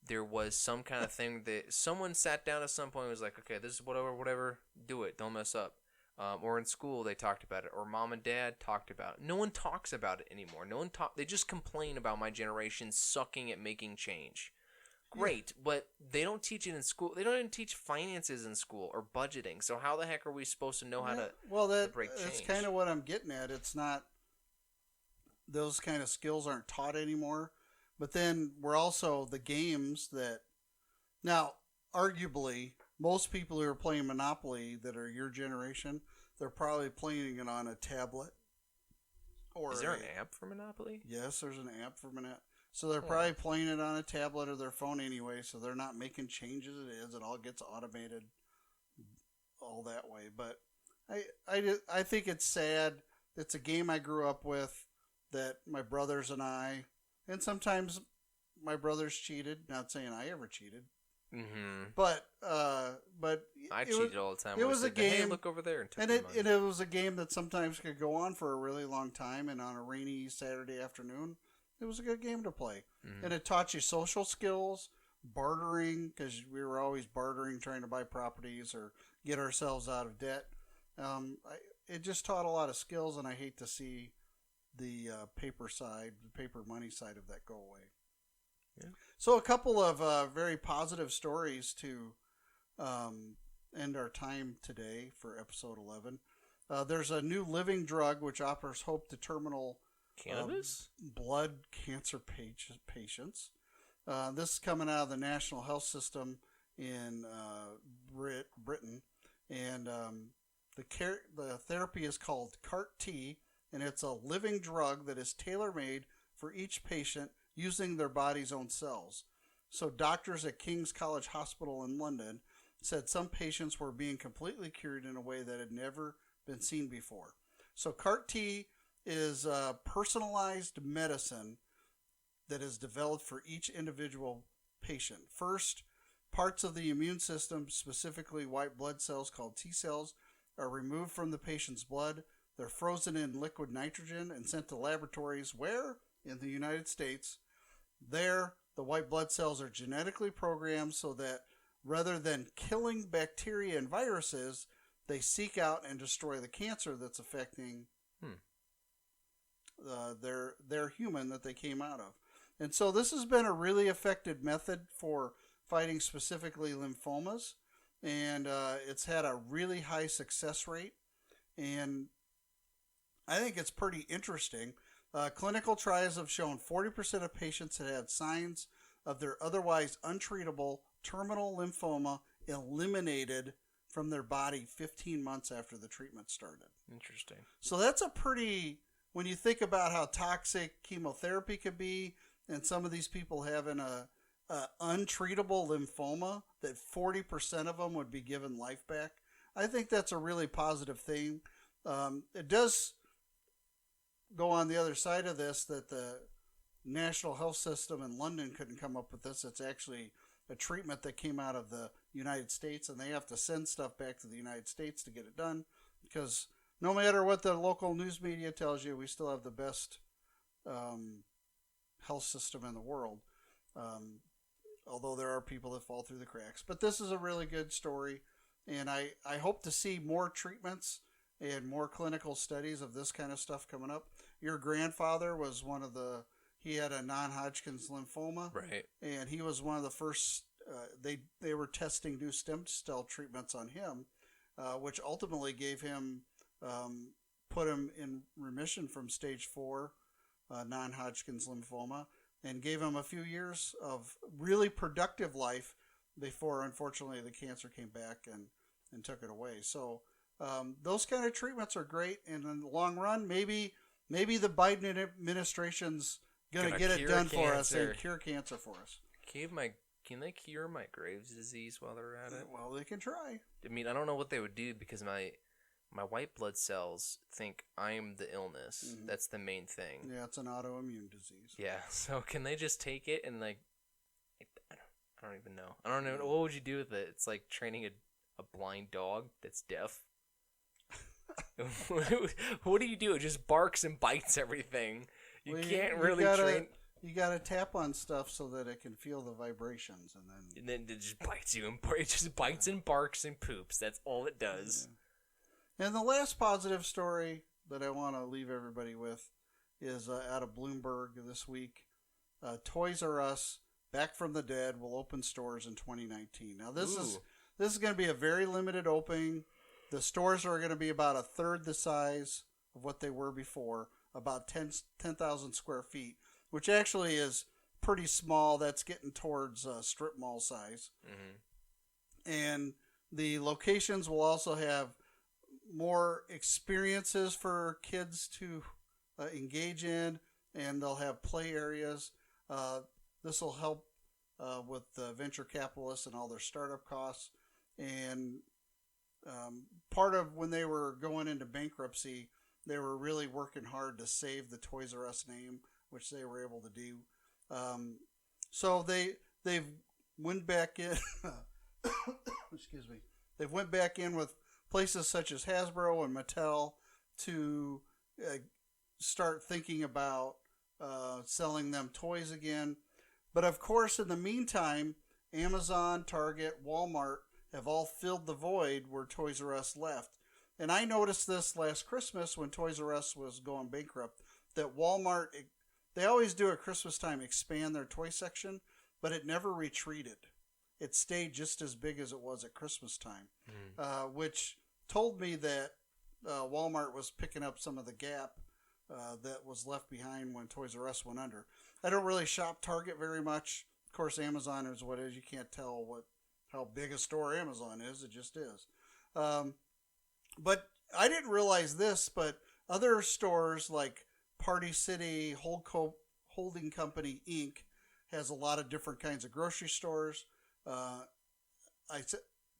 there was some kind of thing that someone sat down at some point and was like, okay, this is whatever, do it, don't mess up. Or in school they talked about it, or Mom and Dad talked about it. No one talks about it anymore. They just complain about my generation sucking at making change. Great, but they don't teach it in school. They don't even teach finances in school or budgeting. So how the heck are we supposed to know how to break change? That's kind of what I'm getting at. It's not, those kind of skills aren't taught anymore. But then we're also the games that, now, arguably, most people who are playing Monopoly that are your generation, they're probably playing it on a tablet. Is there an app for Monopoly? Yes, there's an app for Monopoly. So they're probably playing it on a tablet or their phone anyway, so they're not making changes. It all gets automated all that way. But I think it's sad. It's a game I grew up with that my brothers and I, and sometimes my brothers cheated. Not saying I ever cheated. Mm-hmm. But I cheated all the time. It was a game. Hey, look over there, and took and it was a game that sometimes could go on for a really long time. And on a rainy Saturday afternoon, it was a good game to play. Mm-hmm. And it taught you social skills, bartering, because we were always bartering, trying to buy properties or get ourselves out of debt. It just taught a lot of skills, and I hate to see the paper money side of that go away. Yeah. So a couple of very positive stories to end our time today for episode 11. There's a new living drug which offers hope to terminal cannabis blood cancer patients. This is coming out of the National Health System in Britain, and the therapy is called CAR-T, and it's a living drug that is tailor-made for each patient using their body's own cells. So doctors at King's College Hospital in London said some patients were being completely cured in a way that had never been seen before. So CAR-T is a personalized medicine that is developed for each individual patient. First, parts of the immune system, specifically white blood cells called T cells, are removed from the patient's blood. They're frozen in liquid nitrogen and sent to laboratories where, in the United States, there the white blood cells are genetically programmed so that rather than killing bacteria and viruses, they seek out and destroy the cancer that's affecting their human that they came out of. And so this has been a really effective method for fighting specifically lymphomas, and it's had a really high success rate. And I think it's pretty interesting. Clinical trials have shown 40% of patients that had signs of their otherwise untreatable terminal lymphoma eliminated from their body 15 months after the treatment started. Interesting. So that's a pretty, when you think about how toxic chemotherapy could be, and some of these people having a untreatable lymphoma, that 40% of them would be given life back. I think that's a really positive thing. It does go on the other side of this that the National Health System in London couldn't come up with this. It's actually a treatment that came out of the United States, and they have to send stuff back to the United States to get it done, because no matter what the local news media tells you, we still have the best health system in the world, although there are people that fall through the cracks. But this is a really good story, and I hope to see more treatments and more clinical studies of this kind of stuff coming up. Your grandfather was he had a non-Hodgkin's lymphoma. Right. And he was one of the first, they were testing new stem cell treatments on him, which ultimately gave him, put him in remission from stage 4 non-Hodgkin's lymphoma, and gave him a few years of really productive life before, unfortunately, the cancer came back and took it away. So those kind of treatments are great, and in the long run, maybe the Biden administration's going to get it done for us and cure cancer for us. Can they cure my Graves' disease while they're at it? Well, they can try. I mean, I don't know what they would do, because my white blood cells think I'm the illness. Mm-hmm. That's the main thing. Yeah, it's an autoimmune disease. Yeah, so can they just take it and, like, I don't even know. I don't know. What would you do with it? It's like training a blind dog that's deaf. What do you do? It just barks and bites everything. You can't really train. You gotta tap on stuff so that it can feel the vibrations, and then it just bites you, and it just bites and barks and poops. That's all it does. Yeah. And the last positive story that I want to leave everybody with is out of Bloomberg this week. Toys R Us, back from the dead, will open stores in 2019. Now this is going to be a very limited opening. The stores are going to be about a third the size of what they were before, about 10,000 square feet, which actually is pretty small. That's getting towards strip mall size. Mm-hmm. And the locations will also have more experiences for kids to engage in, and they'll have play areas. This will help with the venture capitalists and all their startup costs. And part of when they were going into bankruptcy, they were really working hard to save the Toys R Us name, which they were able to do. So they've went back in. Excuse me. They've went back in with places such as Hasbro and Mattel to start thinking about selling them toys again. But of course, in the meantime, Amazon, Target, Walmart have all filled the void where Toys R Us left. And I noticed this last Christmas when Toys R Us was going bankrupt, that Walmart, they always do at Christmas time expand their toy section, but it never retreated. It stayed just as big as it was at Christmas time, which told me that Walmart was picking up some of the gap that was left behind when Toys R Us went under. I don't really shop Target very much. Of course, Amazon is what it is. You can't tell how big a store Amazon is. It just is. But I didn't realize this, but other stores like Party City Holding Company, Inc. has a lot of different kinds of grocery stores.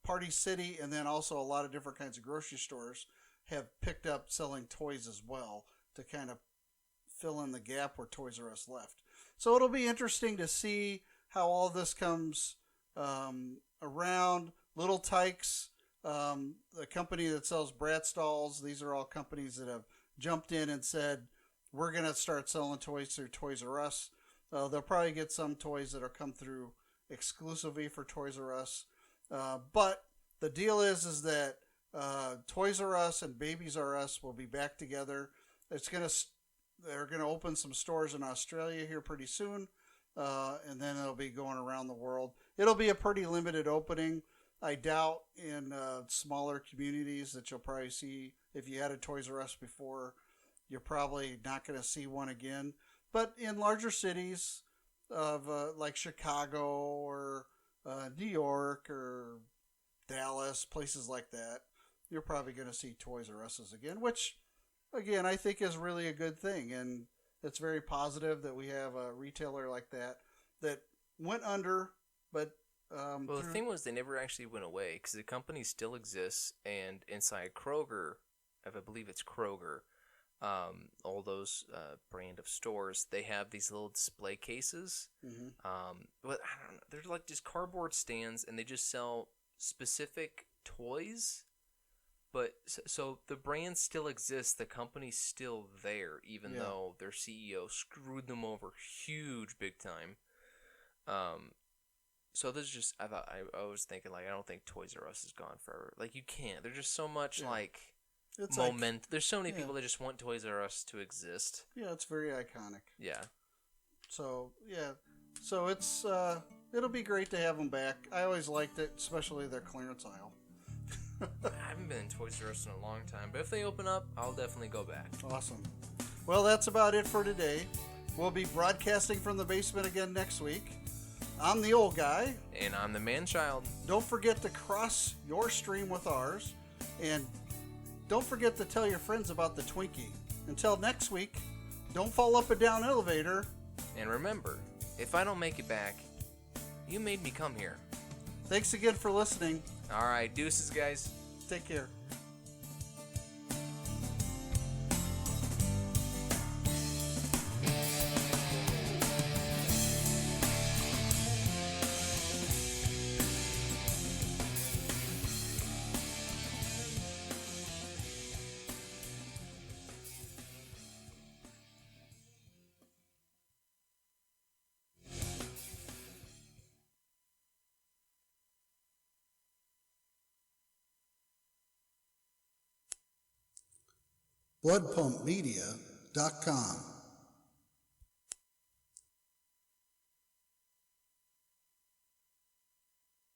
Party City, and then also a lot of different kinds of grocery stores have picked up selling toys as well to kind of fill in the gap where Toys R Us left. So it'll be interesting to see how all this comes around. Little Tykes, the company that sells Bratz dolls, these are all companies that have jumped in and said, we're going to start selling toys through Toys R Us. They'll probably get some toys that will come through exclusively for Toys R Us. But the deal is that Toys R Us and Babies R Us will be back together. They're going to open some stores in Australia here pretty soon, and then it'll be going around the world. It'll be a pretty limited opening. I doubt in smaller communities that you'll probably see, if you had a Toys R Us before, you're probably not going to see one again. But in larger cities of like Chicago or New York or Dallas, places like that, you're probably going to see Toys R Us's again, which, again, I think is really a good thing. And it's very positive that we have a retailer like that that went under, but well, the thing was, they never actually went away because the company still exists, and inside Kroger, if I believe it's Kroger, all those brand of stores, they have these little display cases. Mm-hmm. But I don't know, they're like just cardboard stands, and they just sell specific toys. But so the brand still exists, the company's still there, even though their CEO screwed them over huge, big time. So there's just I was thinking, like, I don't think Toys R Us is gone forever. Like, you can't. There's just so much it's moment. There's so many people that just want Toys R Us to exist. Yeah, it's very iconic. Yeah. So it's it'll be great to have them back. I always liked it, especially their clearance aisle. I haven't been in Toys R Us in a long time, but if they open up, I'll definitely go back. Awesome. Well, that's about it for today. We'll be broadcasting from the basement again next week. I'm the old guy. And I'm the man-child. Don't forget to cross your stream with ours. And don't forget to tell your friends about the Twinkie. Until next week, don't fall up a down elevator. And remember, if I don't make it back, you made me come here. Thanks again for listening. All right, deuces, guys. Take care. bloodpumpmedia.com